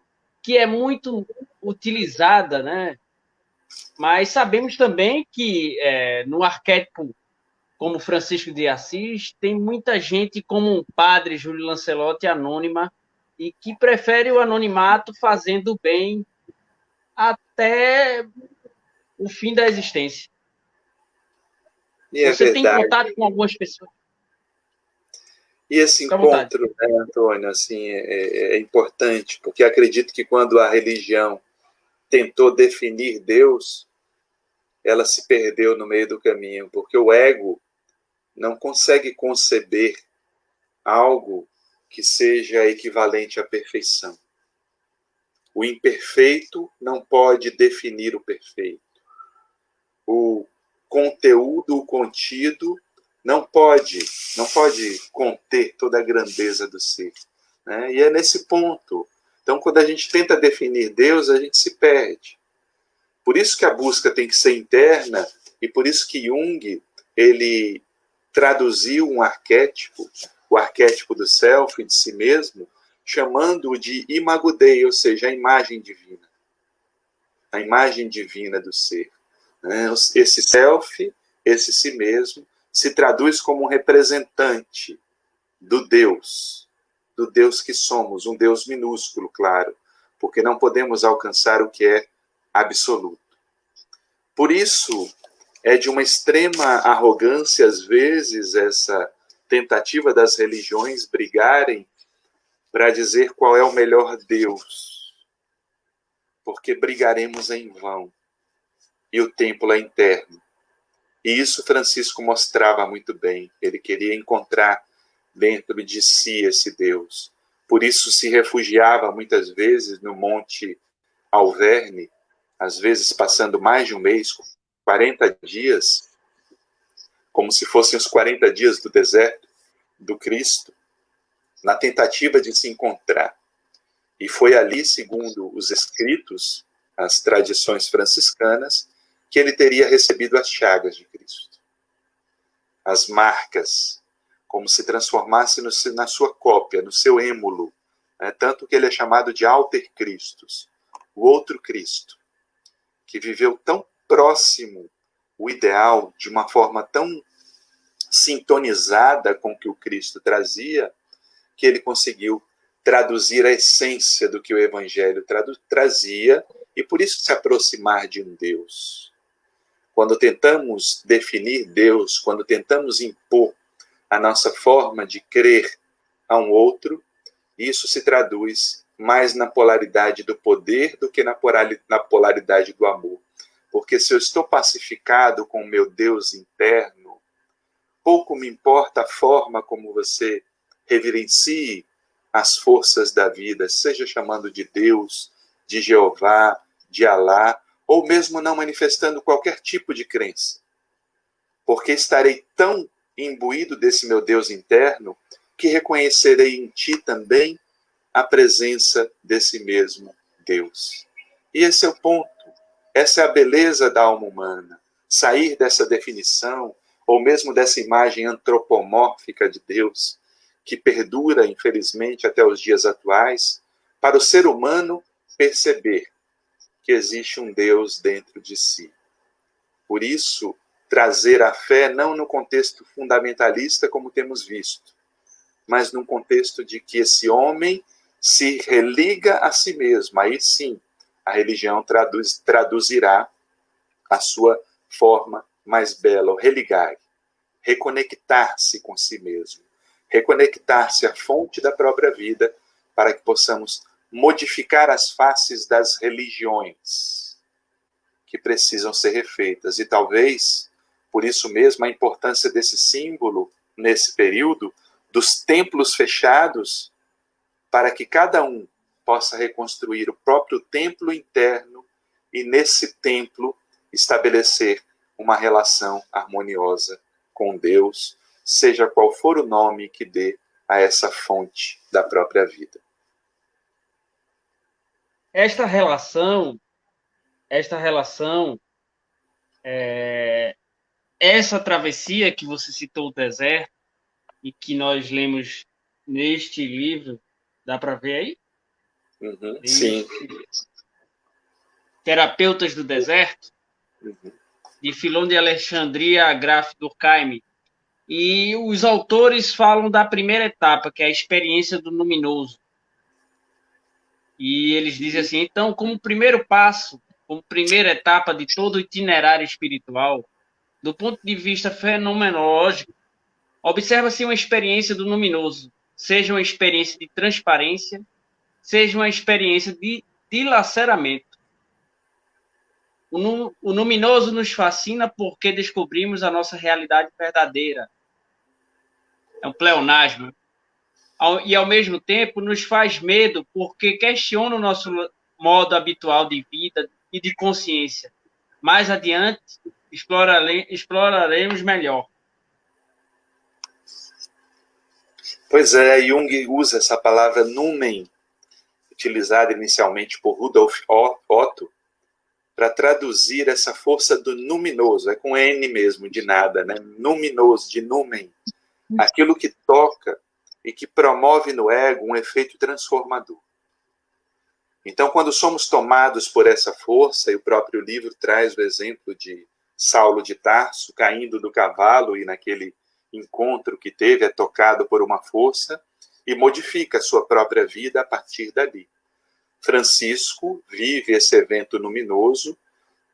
que é muito utilizada, né? Mas sabemos também que no arquétipo como Francisco de Assis, tem muita gente como um padre Júlio Lancelotti anônima e que prefere o anonimato fazendo bem até o fim da existência. E é Você tem verdade. contato com algumas pessoas? E esse encontro, né, Antônio, assim, é importante, porque acredito que quando a religião tentou definir Deus, ela se perdeu no meio do caminho, porque o ego não consegue conceber algo que seja equivalente à perfeição. O imperfeito não pode definir o perfeito. O conteúdo, o contido, não pode conter toda a grandeza do ser. Né? E é nesse ponto. Então, quando a gente tenta definir Deus, a gente se perde. Por isso que a busca tem que ser interna, e por isso que Jung, ele traduziu um arquétipo, o arquétipo do self, de si mesmo, chamando-o de imago Dei, ou seja, a imagem divina. A imagem divina do ser. Esse self, esse si mesmo, se traduz como um representante do Deus que somos, um Deus minúsculo, claro, porque não podemos alcançar o que é absoluto. Por isso, é de uma extrema arrogância, às vezes, essa tentativa das religiões brigarem para dizer qual é o melhor Deus, porque brigaremos em vão. E o templo é interno. E isso Francisco mostrava muito bem. Ele queria encontrar dentro de si esse Deus. Por isso se refugiava muitas vezes no Monte Alverne, às vezes passando mais de um mês, 40 dias, como se fossem os 40 dias do deserto do Cristo, na tentativa de se encontrar. E foi ali, segundo os escritos, as tradições franciscanas, que ele teria recebido as chagas de Cristo. As marcas, como se transformasse na sua cópia, no seu êmulo. Tanto que ele é chamado de Alter Christus, o outro Cristo, que viveu tão próximo o ideal, de uma forma tão sintonizada com o que o Cristo trazia, que ele conseguiu traduzir a essência do que o Evangelho trazia e por isso se aproximar de um Deus. Quando tentamos definir Deus, quando tentamos impor a nossa forma de crer a um outro, isso se traduz mais na polaridade do poder do que na polaridade do amor. Porque se eu estou pacificado com o meu Deus interno, pouco me importa a forma como você reverencie as forças da vida, seja chamando de Deus, de Jeová, de Alá, ou mesmo não manifestando qualquer tipo de crença. Porque estarei tão imbuído desse meu Deus interno que reconhecerei em ti também a presença desse mesmo Deus. E esse é o ponto. Essa é a beleza da alma humana. Sair dessa definição, ou mesmo dessa imagem antropomórfica de Deus, que perdura, infelizmente, até os dias atuais, para o ser humano perceber que existe um Deus dentro de si. Por isso, trazer a fé não no contexto fundamentalista como temos visto, mas num contexto de que esse homem se religa a si mesmo. Aí sim, a religião traduzirá a sua forma mais bela, o religar, reconectar-se com si mesmo, reconectar-se à fonte da própria vida, para que possamos modificar as faces das religiões que precisam ser refeitas. E talvez, por isso mesmo, a importância desse símbolo, nesse período, dos templos fechados, para que cada um possa reconstruir o próprio templo interno e, nesse templo, estabelecer uma relação harmoniosa com Deus, seja qual for o nome que dê a essa fonte da própria vida. Esta relação, essa travessia que você citou, o deserto, e que nós lemos neste livro, dá para ver aí? Uhum, sim. Terapeutas do Deserto, de Filon de Alexandria, Graf Durkheim. E os autores falam da primeira etapa, que é a experiência do luminoso. E eles dizem assim, então, como primeiro passo, como primeira etapa de todo o itinerário espiritual, do ponto de vista fenomenológico, observa-se uma experiência do luminoso, seja uma experiência de transparência, seja uma experiência de dilaceramento. O luminoso nos fascina porque descobrimos a nossa realidade verdadeira. É um pleonasmo. E, ao mesmo tempo, nos faz medo porque questiona o nosso modo habitual de vida e de consciência. Mais adiante, exploraremos melhor. Pois é, Jung usa essa palavra numen, utilizada inicialmente por Rudolf Otto, para traduzir essa força do luminoso, é com N mesmo, de nada, né? Luminoso, de numen, aquilo que toca e que promove no ego um efeito transformador. Então, quando somos tomados por essa força, e o próprio livro traz o exemplo de Saulo de Tarso caindo do cavalo e naquele encontro que teve é tocado por uma força e modifica a sua própria vida a partir dali. Francisco vive esse evento luminoso,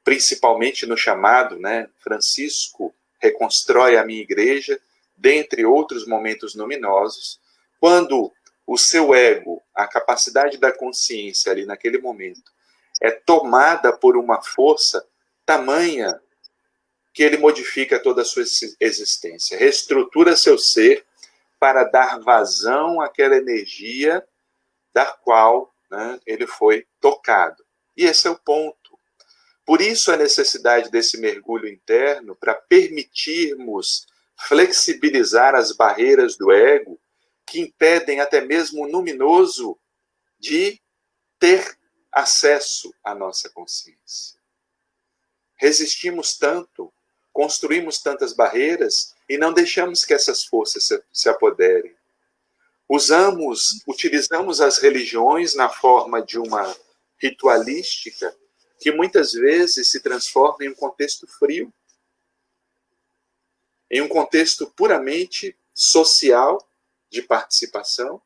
principalmente no chamado, né? Francisco reconstrói a minha igreja, dentre outros momentos luminosos, quando o seu ego, a capacidade da consciência ali naquele momento, é tomada por uma força tamanha que ele modifica toda a sua existência, reestrutura seu ser para dar vazão àquela energia da qual, né, ele foi tocado. E esse é o ponto. Por isso a necessidade desse mergulho interno para permitirmos flexibilizar as barreiras do ego que impedem até mesmo o luminoso de ter acesso à nossa consciência. Resistimos tanto, construímos tantas barreiras e não deixamos que essas forças se apoderem. Utilizamos as religiões na forma de uma ritualística que muitas vezes se transforma em um contexto frio, em um contexto puramente social, de participação,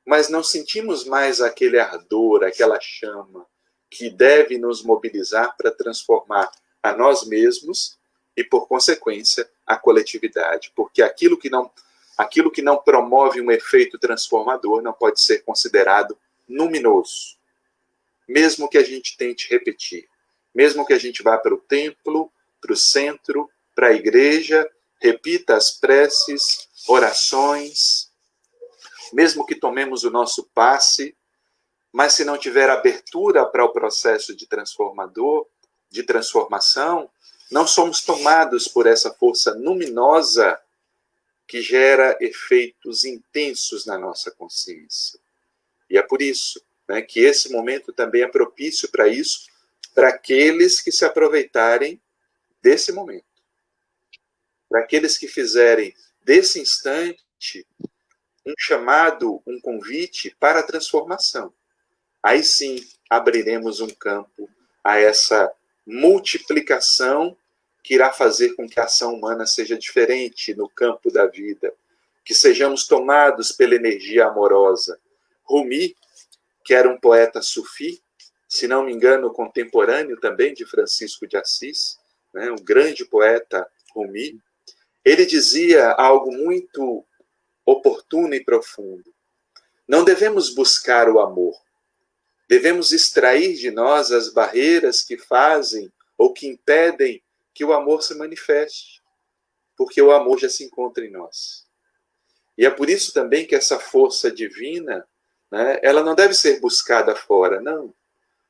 mas não sentimos mais aquele ardor, aquela chama que deve nos mobilizar para transformar a nós mesmos e, por consequência, a coletividade. Porque aquilo que não promove um efeito transformador não pode ser considerado luminoso. Mesmo que a gente tente repetir, mesmo que a gente vá para o templo, para o centro, para a igreja, repita as preces, orações, mesmo que tomemos o nosso passe, mas se não tiver abertura para o processo de transformação, não somos tomados por essa força luminosa que gera efeitos intensos na nossa consciência. E é por isso, né, que esse momento também é propício para isso, para aqueles que se aproveitarem desse momento. Para aqueles que fizerem desse instante um chamado, um convite para a transformação. Aí sim abriremos um campo a essa multiplicação que irá fazer com que a ação humana seja diferente no campo da vida, que sejamos tomados pela energia amorosa. Rumi, que era um poeta sufi, se não me engano, contemporâneo também de Francisco de Assis, né, um grande poeta Rumi, ele dizia algo muito oportuno e profundo. Não devemos buscar o amor. Devemos extrair de nós as barreiras que fazem ou que impedem que o amor se manifeste, porque o amor já se encontra em nós. E é por isso também que essa força divina, né, ela não deve ser buscada fora, não.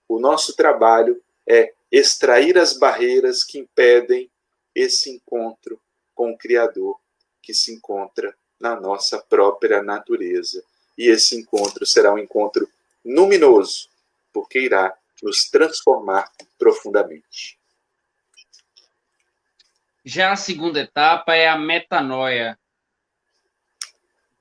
O nosso trabalho é extrair as barreiras que impedem esse encontro com o Criador, que se encontra na nossa própria natureza. E esse encontro será um encontro luminoso, porque irá nos transformar profundamente. Já a segunda etapa é a metanoia.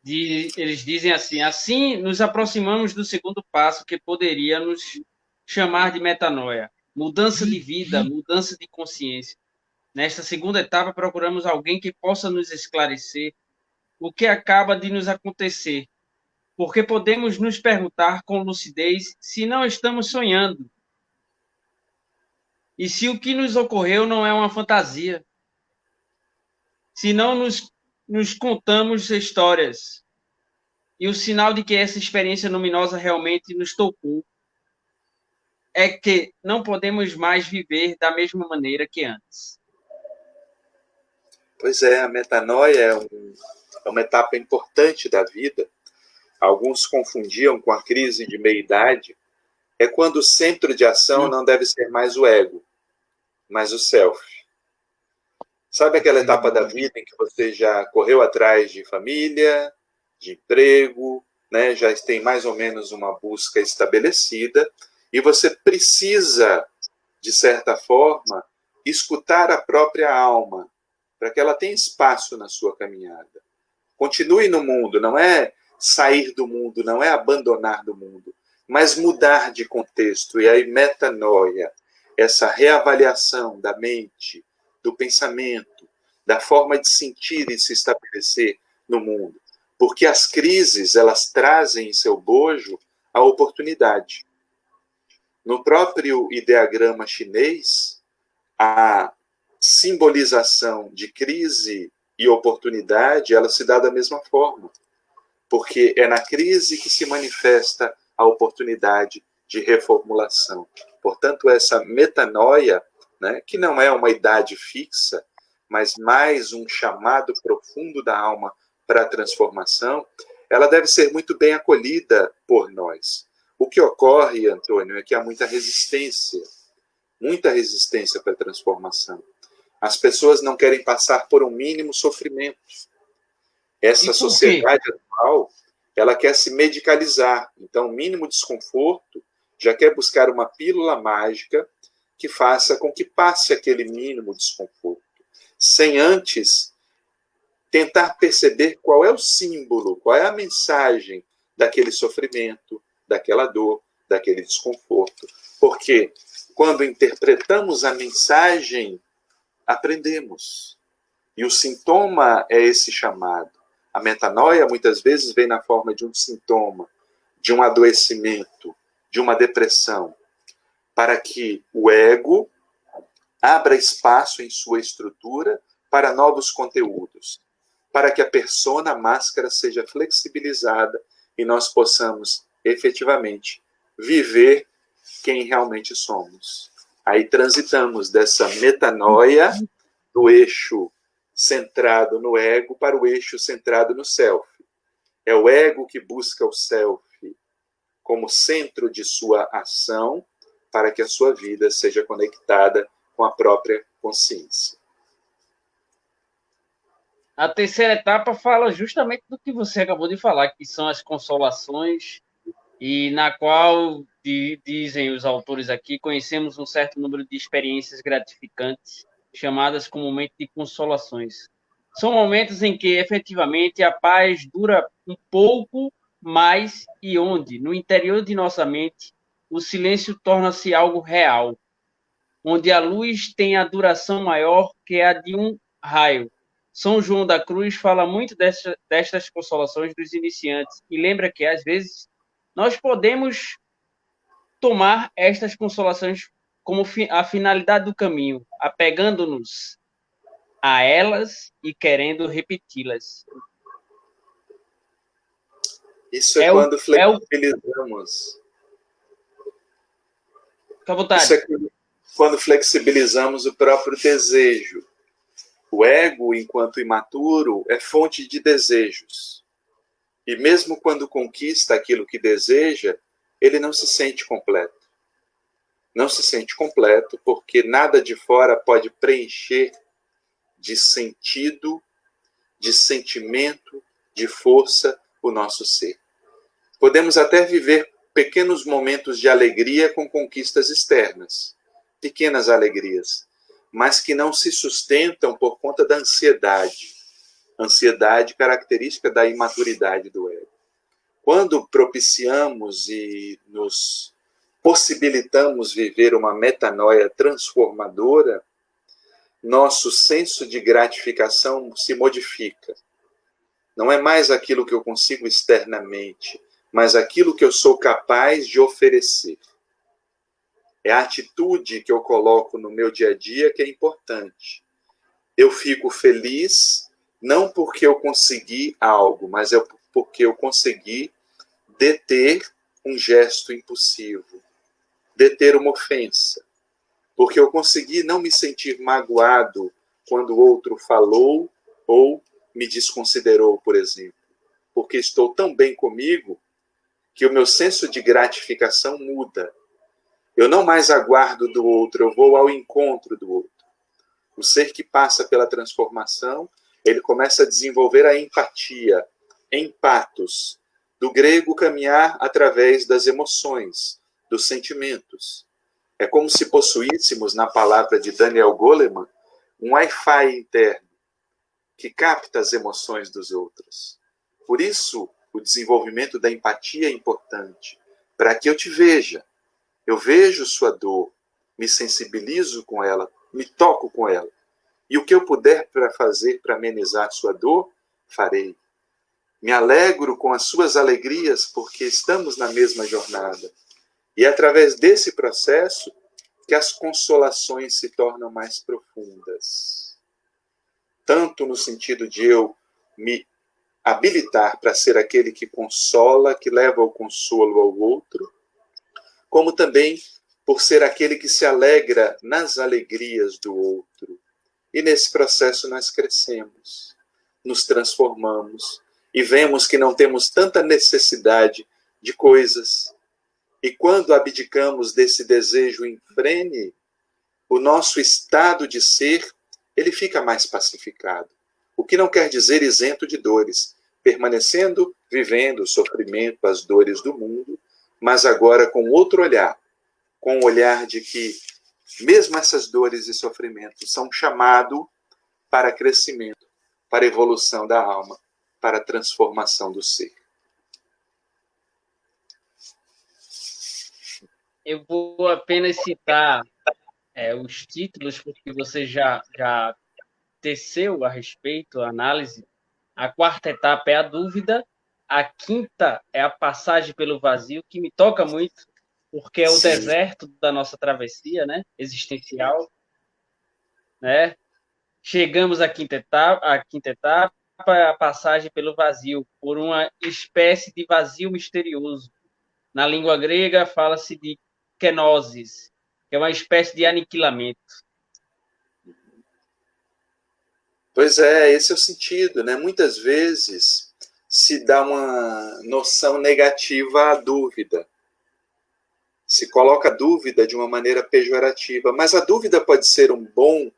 Eles dizem assim nos aproximamos do segundo passo que poderia nos chamar de metanoia. Mudança de vida, mudança de consciência. Nesta segunda etapa, procuramos alguém que possa nos esclarecer o que acaba de nos acontecer, porque podemos nos perguntar com lucidez se não estamos sonhando e se o que nos ocorreu não é uma fantasia, se não nos contamos histórias. E o sinal de que essa experiência luminosa realmente nos tocou é que não podemos mais viver da mesma maneira que antes. Pois é, a metanoia é uma etapa importante da vida. Alguns confundiam com a crise de meia-idade. É quando o centro de ação não deve ser mais o ego, mas o self. Sabe aquela etapa da vida em que você já correu atrás de família, de emprego, né? Já tem mais ou menos uma busca estabelecida, e você precisa, de certa forma, escutar a própria alma, para que ela tenha espaço na sua caminhada. Continue no mundo, não é sair do mundo, não é abandonar do mundo, mas mudar de contexto. E aí, metanoia, essa reavaliação da mente, do pensamento, da forma de sentir e se estabelecer no mundo. Porque as crises, elas trazem em seu bojo a oportunidade. No próprio ideograma chinês, a simbolização de crise e oportunidade, ela se dá da mesma forma. Porque é na crise que se manifesta a oportunidade de reformulação. Portanto, essa metanoia, né, que não é uma idade fixa, mas mais um chamado profundo da alma para a transformação, ela deve ser muito bem acolhida por nós. O que ocorre, Antônio, é que há muita resistência para a transformação. As pessoas não querem passar por um mínimo sofrimento. Essa sociedade atual, ela quer se medicalizar. Então, o mínimo desconforto já quer buscar uma pílula mágica que faça com que passe aquele mínimo desconforto, sem antes tentar perceber qual é o símbolo, qual é a mensagem daquele sofrimento, daquela dor, daquele desconforto. Porque quando interpretamos a mensagem, aprendemos. E o sintoma é esse chamado. A metanoia muitas vezes vem na forma de um sintoma, de um adoecimento, de uma depressão, para que o ego abra espaço em sua estrutura para novos conteúdos, para que a persona, a máscara, seja flexibilizada e nós possamos efetivamente viver quem realmente somos. Aí transitamos dessa metanoia do eixo centrado no ego para o eixo centrado no self. É o ego que busca o self como centro de sua ação para que a sua vida seja conectada com a própria consciência. A terceira etapa fala justamente do que você acabou de falar, que são as consolações, e na qual, dizem os autores aqui, conhecemos um certo número de experiências gratificantes, chamadas comumente de consolações. São momentos em que, efetivamente, a paz dura um pouco mais e onde, no interior de nossa mente, o silêncio torna-se algo real, onde a luz tem a duração maior que a de um raio. São João da Cruz fala muito destas consolações dos iniciantes e lembra que, às vezes, nós podemos tomar estas consolações como a finalidade do caminho, apegando-nos a elas e querendo repeti-las. Isso é quando flexibilizamos. Fica à vontade. Isso é quando flexibilizamos o próprio desejo. O ego, enquanto imaturo, é fonte de desejos. E mesmo quando conquista aquilo que deseja, ele não se sente completo. Não se sente completo porque nada de fora pode preencher de sentido, de sentimento, de força o nosso ser. Podemos até viver pequenos momentos de alegria com conquistas externas, pequenas alegrias, mas que não se sustentam por conta da ansiedade. Ansiedade característica da imaturidade do ego. Quando propiciamos e nos possibilitamos viver uma metanoia transformadora, nosso senso de gratificação se modifica. Não é mais aquilo que eu consigo externamente, mas aquilo que eu sou capaz de oferecer. É a atitude que eu coloco no meu dia a dia que é importante. Eu fico feliz não porque eu consegui algo, mas porque eu consegui deter um gesto impulsivo, deter uma ofensa. Porque eu consegui não me sentir magoado quando o outro falou ou me desconsiderou, por exemplo. Porque estou tão bem comigo que o meu senso de gratificação muda. Eu não mais aguardo do outro, eu vou ao encontro do outro. O ser que passa pela transformação, ele começa a desenvolver a empatia, empatos, do grego caminhar através das emoções, dos sentimentos. É como se possuíssemos, na palavra de Daniel Goleman, um Wi-Fi interno que capta as emoções dos outros. Por isso, o desenvolvimento da empatia é importante, para que eu te veja. Eu vejo sua dor, me sensibilizo com ela, me toco com ela. E o que eu puder para fazer para amenizar sua dor, farei. Me alegro com as suas alegrias, porque estamos na mesma jornada. E é através desse processo que as consolações se tornam mais profundas. Tanto no sentido de eu me habilitar para ser aquele que consola, que leva o consolo ao outro, como também por ser aquele que se alegra nas alegrias do outro. E nesse processo nós crescemos, nos transformamos e vemos que não temos tanta necessidade de coisas. E quando abdicamos desse desejo infrene, o nosso estado de ser, ele fica mais pacificado. O que não quer dizer isento de dores, permanecendo, vivendo o sofrimento, as dores do mundo, mas agora com outro olhar, com o olhar de que mesmo essas dores e sofrimentos são um chamado para crescimento, para evolução da alma, para transformação do ser. Eu vou apenas citar os títulos, porque você já teceu a respeito, a análise. A quarta etapa é a dúvida, a quinta é a passagem pelo vazio, que me toca muito, porque é o Sim. deserto da nossa travessia, né, existencial, né? Chegamos à quinta etapa, a passagem pelo vazio, por uma espécie de vazio misterioso. Na língua grega fala-se de kenosis, que é uma espécie de aniquilamento. Pois é, esse é o sentido, né? Muitas vezes se dá uma noção negativa à dúvida. Se coloca a dúvida de uma maneira pejorativa, mas a dúvida pode ser um bom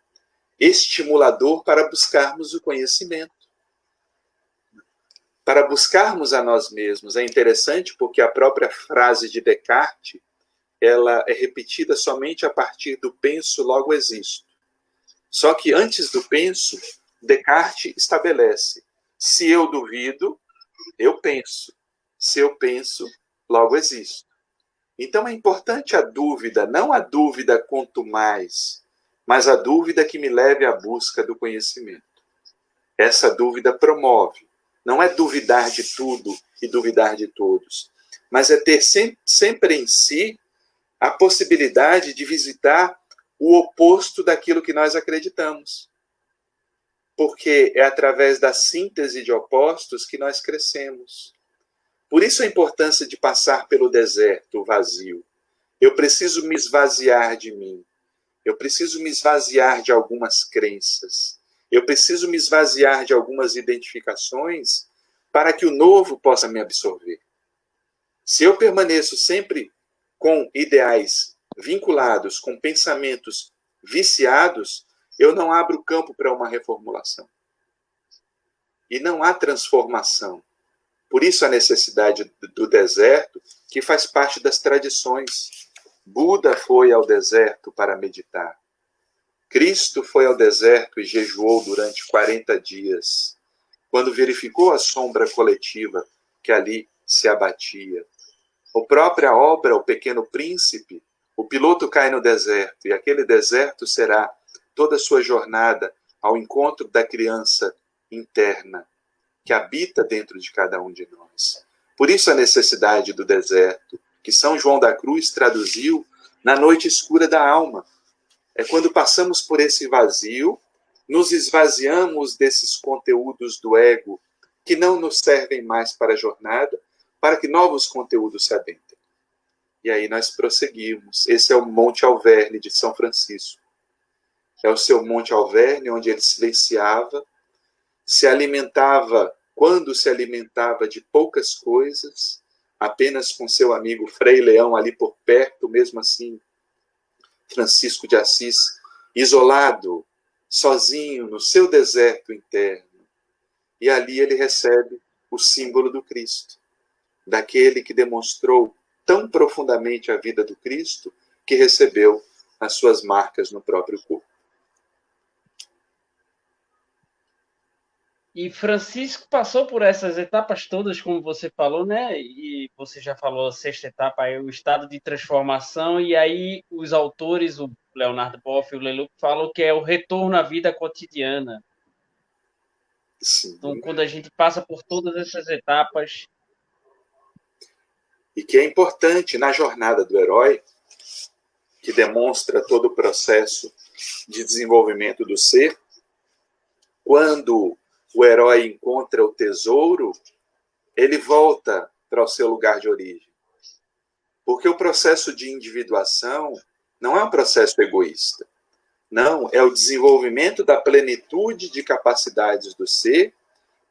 estimulador para buscarmos o conhecimento, para buscarmos a nós mesmos. É interessante porque a própria frase de Descartes, ela é repetida somente a partir do penso, logo existo. Só que antes do penso, Descartes estabelece: se eu duvido, eu penso. Se eu penso, logo existo. Então é importante a dúvida, não a dúvida quanto mais, mas a dúvida que me leve à busca do conhecimento. Essa dúvida promove. Não é duvidar de tudo e duvidar de todos, mas é ter sempre em si a possibilidade de visitar o oposto daquilo que nós acreditamos. Porque é através da síntese de opostos que nós crescemos. Por isso a importância de passar pelo deserto, o vazio. Eu preciso me esvaziar de mim. Eu preciso me esvaziar de algumas crenças. Eu preciso me esvaziar de algumas identificações para que o novo possa me absorver. Se eu permaneço sempre com ideais vinculados, com pensamentos viciados, eu não abro campo para uma reformulação. E não há transformação. Por isso a necessidade do deserto, que faz parte das tradições. Buda foi ao deserto para meditar. Cristo foi ao deserto e jejuou durante 40 dias, quando verificou a sombra coletiva que ali se abatia. A própria obra, O Pequeno Príncipe, o piloto cai no deserto, e aquele deserto será toda a sua jornada ao encontro da criança interna, que habita dentro de cada um de nós. Por isso a necessidade do deserto, que São João da Cruz traduziu na noite escura da alma. É quando passamos por esse vazio, nos esvaziamos desses conteúdos do ego que não nos servem mais para a jornada, para que novos conteúdos se adentrem. E aí nós prosseguimos. Esse é o Monte Alverne de São Francisco. É o seu Monte Alverne, onde ele silenciava, se alimentava, quando se alimentava de poucas coisas, apenas com seu amigo Frei Leão ali por perto, mesmo assim, Francisco de Assis, isolado, sozinho, no seu deserto interno. E ali ele recebe o símbolo do Cristo, daquele que demonstrou tão profundamente a vida do Cristo, que recebeu as suas marcas no próprio corpo. E Francisco passou por essas etapas todas, como você falou, né? E você já falou a sexta etapa, aí, o estado de transformação, e aí os autores, o Leonardo Boff e o Leloup, falam que é o retorno à vida cotidiana. Sim. Então, quando a gente passa por todas essas etapas... E que é importante na jornada do herói, que demonstra todo o processo de desenvolvimento do ser, quando o herói encontra o tesouro, ele volta para o seu lugar de origem. Porque o processo de individuação não é um processo egoísta. Não, é o desenvolvimento da plenitude de capacidades do ser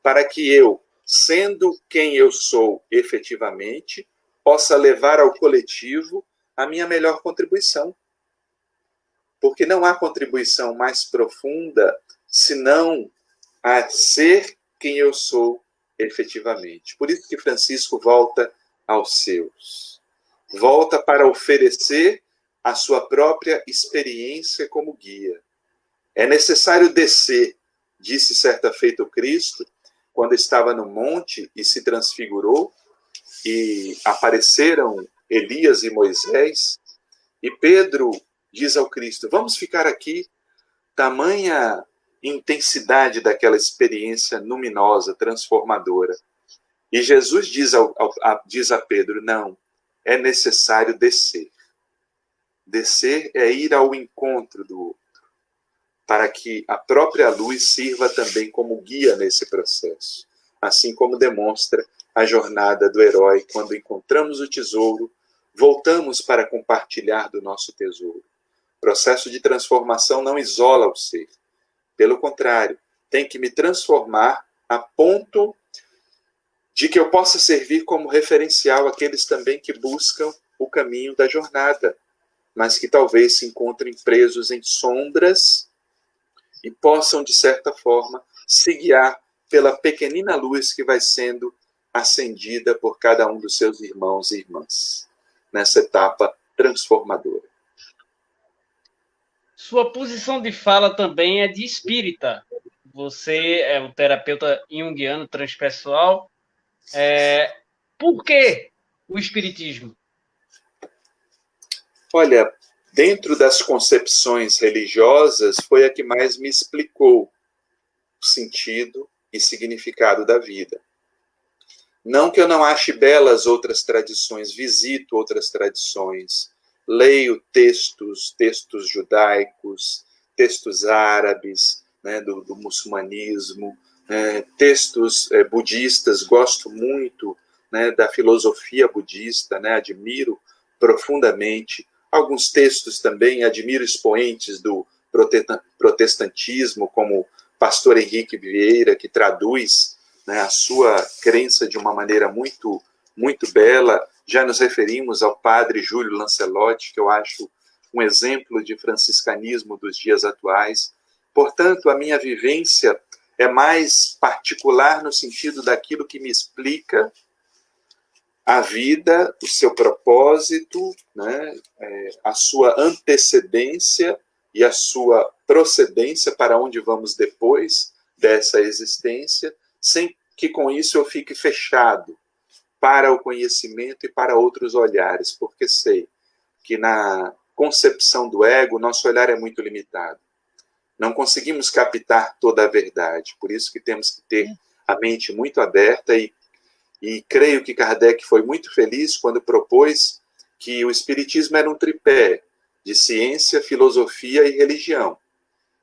para que eu, sendo quem eu sou efetivamente, possa levar ao coletivo a minha melhor contribuição. Porque não há contribuição mais profunda senão a ser quem eu sou efetivamente. Por isso que Francisco volta aos seus. Volta para oferecer a sua própria experiência como guia. É necessário descer, disse certa feita o Cristo, quando estava no monte e se transfigurou, e apareceram Elias e Moisés, e Pedro diz ao Cristo: vamos ficar aqui, tamanha intensidade daquela experiência luminosa, transformadora. E Jesus diz a Pedro, não, é necessário descer. Descer é ir ao encontro do outro, para que a própria luz sirva também como guia nesse processo. Assim como demonstra a jornada do herói, quando encontramos o tesouro, voltamos para compartilhar do nosso tesouro. O processo de transformação não isola o ser. Pelo contrário, tem que me transformar a ponto de que eu possa servir como referencial àqueles também que buscam o caminho da jornada, mas que talvez se encontrem presos em sombras e possam, de certa forma, se guiar pela pequenina luz que vai sendo acendida por cada um dos seus irmãos e irmãs, nessa etapa transformadora. Sua posição de fala também é de espírita. Você é um terapeuta junguiano transpessoal. Por que o espiritismo? Olha, dentro das concepções religiosas, foi a que mais me explicou o sentido e significado da vida. Não que eu não ache belas outras tradições, visito outras tradições, leio textos judaicos, textos árabes, né, do muçulmanismo, textos budistas, gosto muito, né, da filosofia budista, né, admiro profundamente. Alguns textos também, admiro expoentes do protestantismo, como o pastor Henrique Vieira, que traduz, né, a sua crença de uma maneira muito, muito bela. Já nos referimos ao padre Júlio Lancelotti, que eu acho um exemplo de franciscanismo dos dias atuais. Portanto, a minha vivência é mais particular no sentido daquilo que me explica a vida, o seu propósito, né, a sua antecedência e a sua procedência para onde vamos depois dessa existência, sem que com isso eu fique fechado para o conhecimento e para outros olhares, porque sei que na concepção do ego, nosso olhar é muito limitado. Não conseguimos captar toda a verdade, por isso que temos que ter a mente muito aberta e creio que Kardec foi muito feliz quando propôs que o Espiritismo era um tripé de ciência, filosofia e religião,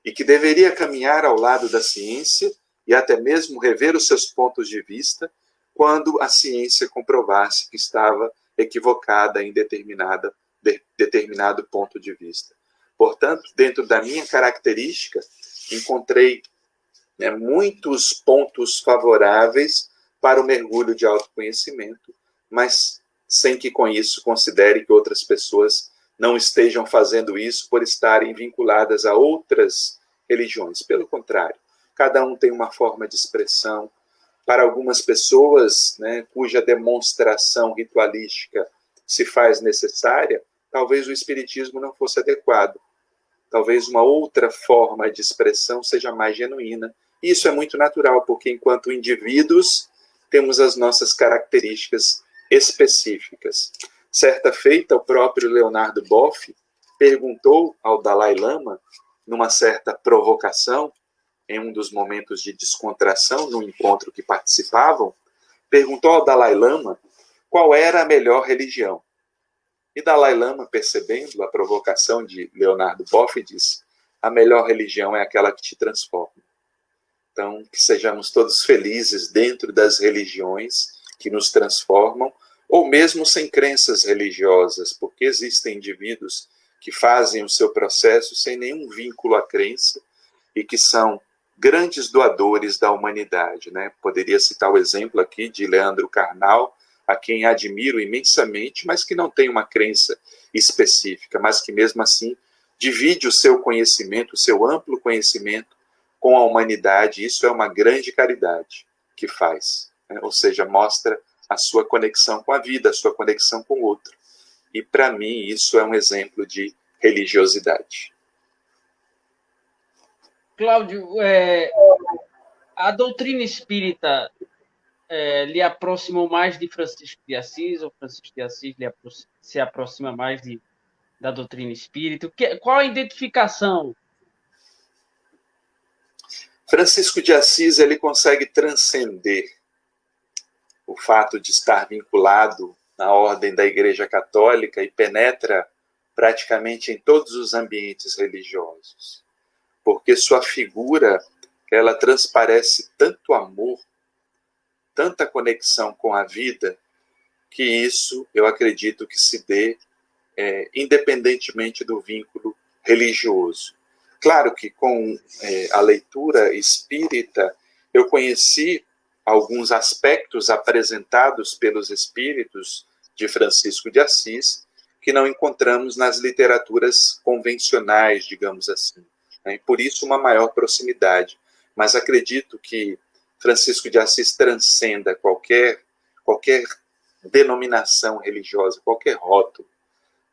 e que deveria caminhar ao lado da ciência e até mesmo rever os seus pontos de vista quando a ciência comprovasse que estava equivocada em determinado ponto de vista. Portanto, dentro da minha característica, encontrei muitos pontos favoráveis para o mergulho de autoconhecimento, mas sem que com isso considere que outras pessoas não estejam fazendo isso por estarem vinculadas a outras religiões. Pelo contrário, cada um tem uma forma de expressão. Para algumas pessoas, né, cuja demonstração ritualística se faz necessária, talvez o espiritismo não fosse adequado. Talvez uma outra forma de expressão seja mais genuína. Isso é muito natural, porque enquanto indivíduos temos as nossas características específicas. Certa feita, o próprio Leonardo Boff perguntou ao Dalai Lama, numa certa provocação, em um dos momentos de descontração, no encontro que participavam, perguntou ao Dalai Lama qual era a melhor religião. E Dalai Lama, percebendo a provocação de Leonardo Boff, disse: a melhor religião é aquela que te transforma. Então, que sejamos todos felizes dentro das religiões que nos transformam, ou mesmo sem crenças religiosas, porque existem indivíduos que fazem o seu processo sem nenhum vínculo à crença e que são grandes doadores da humanidade, né? Poderia citar o exemplo aqui de Leandro Carnal, a quem admiro imensamente, mas que não tem uma crença específica, mas que mesmo assim divide o seu conhecimento, o seu amplo conhecimento com a humanidade. Isso é uma grande caridade que faz, né? Ou seja, mostra a sua conexão com a vida, a sua conexão com o outro. E para mim isso é um exemplo de religiosidade. Cláudio, a doutrina espírita lhe aproximou mais de Francisco de Assis, ou Francisco de Assis se aproxima mais da doutrina espírita? Qual a identificação? Francisco de Assis, ele consegue transcender o fato de estar vinculado na ordem da Igreja Católica e penetra praticamente em todos os ambientes religiosos, porque sua figura, ela transparece tanto amor, tanta conexão com a vida, que isso eu acredito que se dê independentemente do vínculo religioso. Claro que com a leitura espírita eu conheci alguns aspectos apresentados pelos espíritos de Francisco de Assis que não encontramos nas literaturas convencionais, digamos assim, né? E por isso uma maior proximidade. Mas acredito que Francisco de Assis transcenda qualquer denominação religiosa, qualquer rótulo,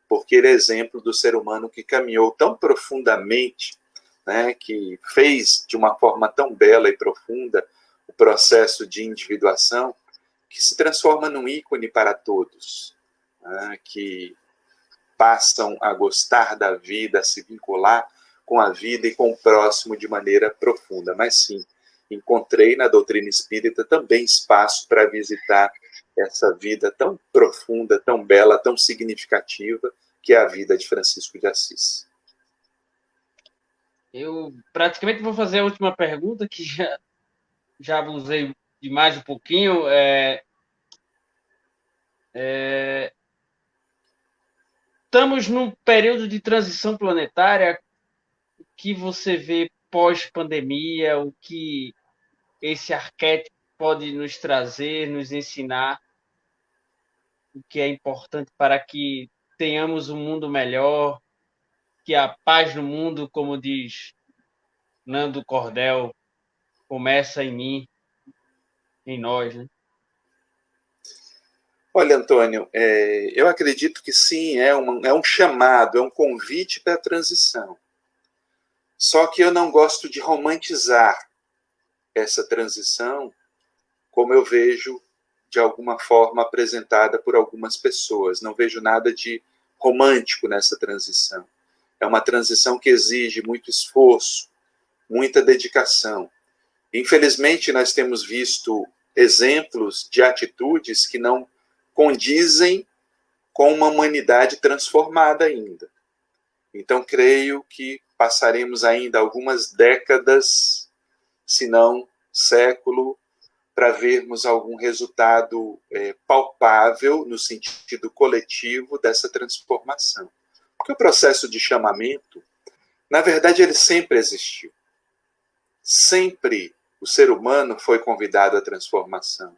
porque ele é exemplo do ser humano que caminhou tão profundamente, né, que fez de uma forma tão bela e profunda o processo de individuação, que se transforma num ícone para todos, né, que passam a gostar da vida, a se vincular com a vida e com o próximo de maneira profunda. Mas sim, encontrei na doutrina espírita também espaço para visitar essa vida tão profunda, tão bela, tão significativa, que é a vida de Francisco de Assis. Eu praticamente vou fazer a última pergunta, que já abusei demais um pouquinho. Estamos num período de transição planetária. O que você vê pós-pandemia? O que esse arquétipo pode nos trazer, nos ensinar? O que é importante para que tenhamos um mundo melhor, que a paz no mundo, como diz Nando Cordel, começa em mim, em nós, né? Olha, Antônio, eu acredito que sim, é um chamado, é um convite para a transição. Só que eu não gosto de romantizar essa transição como eu vejo de alguma forma apresentada por algumas pessoas. Não vejo nada de romântico nessa transição. É uma transição que exige muito esforço, muita dedicação. Infelizmente, nós temos visto exemplos de atitudes que não condizem com uma humanidade transformada ainda. Então, creio que passaremos ainda algumas décadas, se não século, para vermos algum resultado palpável no sentido coletivo dessa transformação. Porque o processo de chamamento, na verdade, ele sempre existiu. Sempre o ser humano foi convidado à transformação,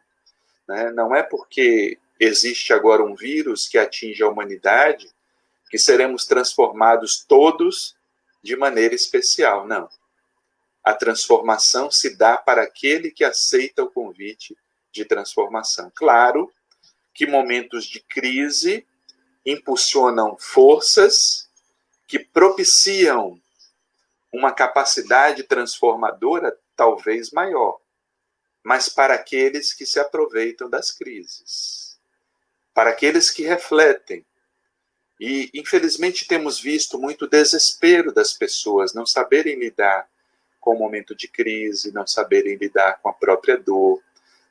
né? Não é porque existe agora um vírus que atinge a humanidade que seremos transformados todos de maneira especial, não. A transformação se dá para aquele que aceita o convite de transformação. Claro que momentos de crise impulsionam forças que propiciam uma capacidade transformadora talvez maior, mas para aqueles que se aproveitam das crises, para aqueles que refletem. E, infelizmente, temos visto muito desespero das pessoas, não saberem lidar com o momento de crise, não saberem lidar com a própria dor,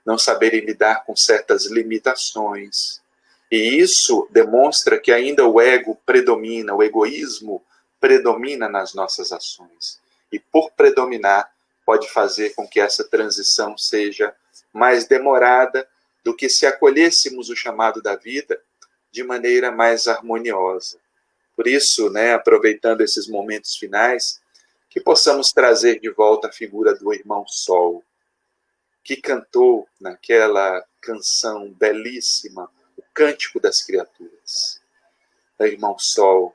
não saberem lidar com certas limitações. E isso demonstra que ainda o ego predomina, o egoísmo predomina nas nossas ações. E por predominar, pode fazer com que essa transição seja mais demorada do que se acolhêssemos o chamado da vida de maneira mais harmoniosa. Por isso, né, aproveitando esses momentos finais, que possamos trazer de volta a figura do irmão Sol, que cantou naquela canção belíssima, o Cântico das Criaturas. O irmão Sol,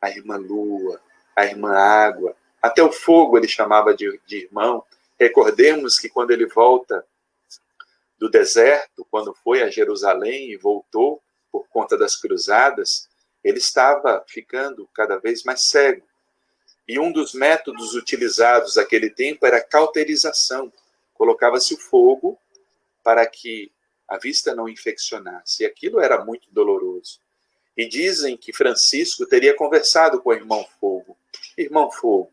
a irmã Lua, a irmã Água, até o fogo ele chamava de irmão. Recordemos que quando ele volta do deserto, quando foi a Jerusalém e voltou por conta das cruzadas, ele estava ficando cada vez mais cego. E um dos métodos utilizados naquele tempo era a cauterização. Colocava-se o fogo para que a vista não infeccionasse. E aquilo era muito doloroso. E dizem que Francisco teria conversado com o irmão Fogo. Irmão Fogo,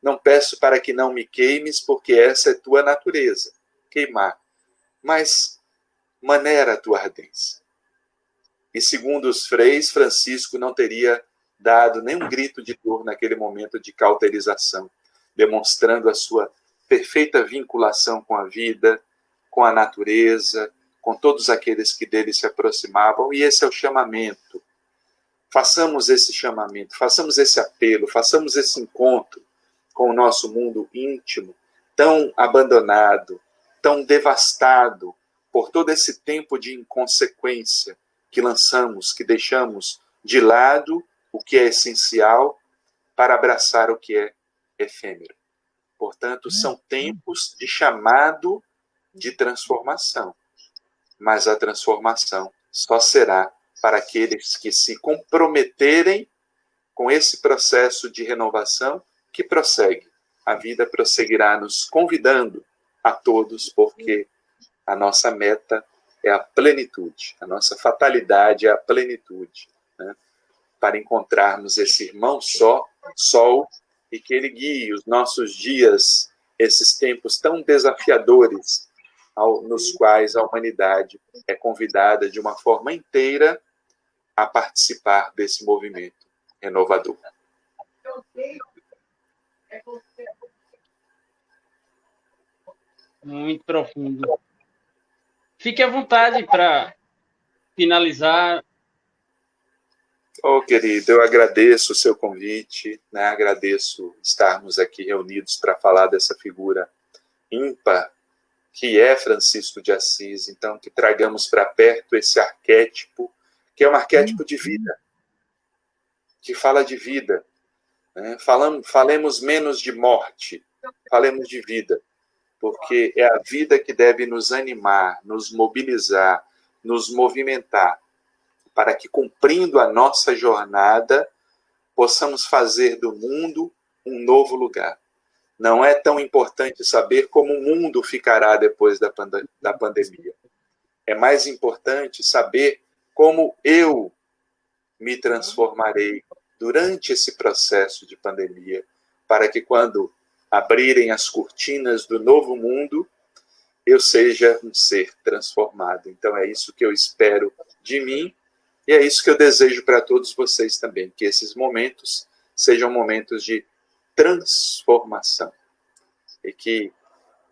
Não peço para que não me queimes, porque essa é tua natureza, queimar. Mas maneira a tua ardência. E segundo os freis, Francisco não teria dado nenhum grito de dor naquele momento de cauterização, demonstrando a sua perfeita vinculação com a vida, com a natureza, com todos aqueles que dele se aproximavam. E esse é o chamamento. Façamos esse chamamento, façamos esse apelo, façamos esse encontro com o nosso mundo íntimo, tão abandonado, tão devastado por todo esse tempo de inconsequência que lançamos, que deixamos de lado o que é essencial para abraçar o que é efêmero. Portanto, são tempos de chamado de transformação. Mas a transformação só será para aqueles que se comprometerem com esse processo de renovação que prossegue. A vida prosseguirá nos convidando a todos, porque a nossa meta é a plenitude, a nossa fatalidade é a plenitude, né? Para encontrarmos esse irmão sol, e que ele guie os nossos dias, esses tempos tão desafiadores, nos quais a humanidade é convidada de uma forma inteira a participar desse movimento renovador. Muito profundo. Fique à vontade para finalizar. Querido, eu agradeço o seu convite, né? Agradeço estarmos aqui reunidos para falar dessa figura ímpar que é Francisco de Assis. Então, que tragamos para perto esse arquétipo, que é um arquétipo de vida, que fala de vida, né? Falemos menos de morte, falemos de vida, porque é a vida que deve nos animar, nos mobilizar, nos movimentar, para que, cumprindo a nossa jornada, possamos fazer do mundo um novo lugar. Não é tão importante saber como o mundo ficará depois da pandemia. É mais importante saber como eu me transformarei durante esse processo de pandemia, para que, quando abrirem as cortinas do novo mundo, eu seja um ser transformado. Então, é isso que eu espero de mim, e é isso que eu desejo para todos vocês também, que esses momentos sejam momentos de transformação. E que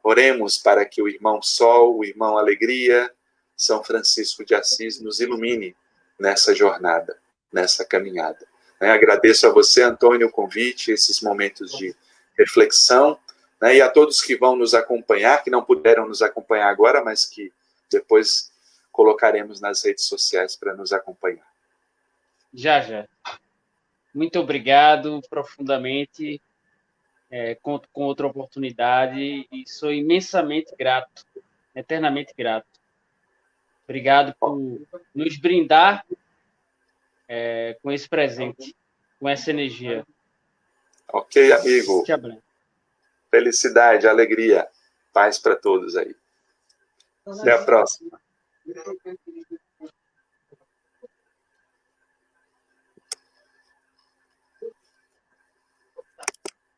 oremos para que o irmão Sol, o irmão Alegria, São Francisco de Assis nos ilumine nessa jornada, nessa caminhada. Agradeço a você, Antônio, o convite, esses momentos de reflexão, e a todos que vão nos acompanhar, que não puderam nos acompanhar agora, mas que depois colocaremos nas redes sociais para nos acompanhar. Já. Muito obrigado profundamente. Conto com outra oportunidade e sou imensamente grato, eternamente grato. Obrigado por nos brindar com esse presente, com essa energia. Ok, amigo. Te abraço. Felicidade, alegria, paz para todos aí. Até a próxima.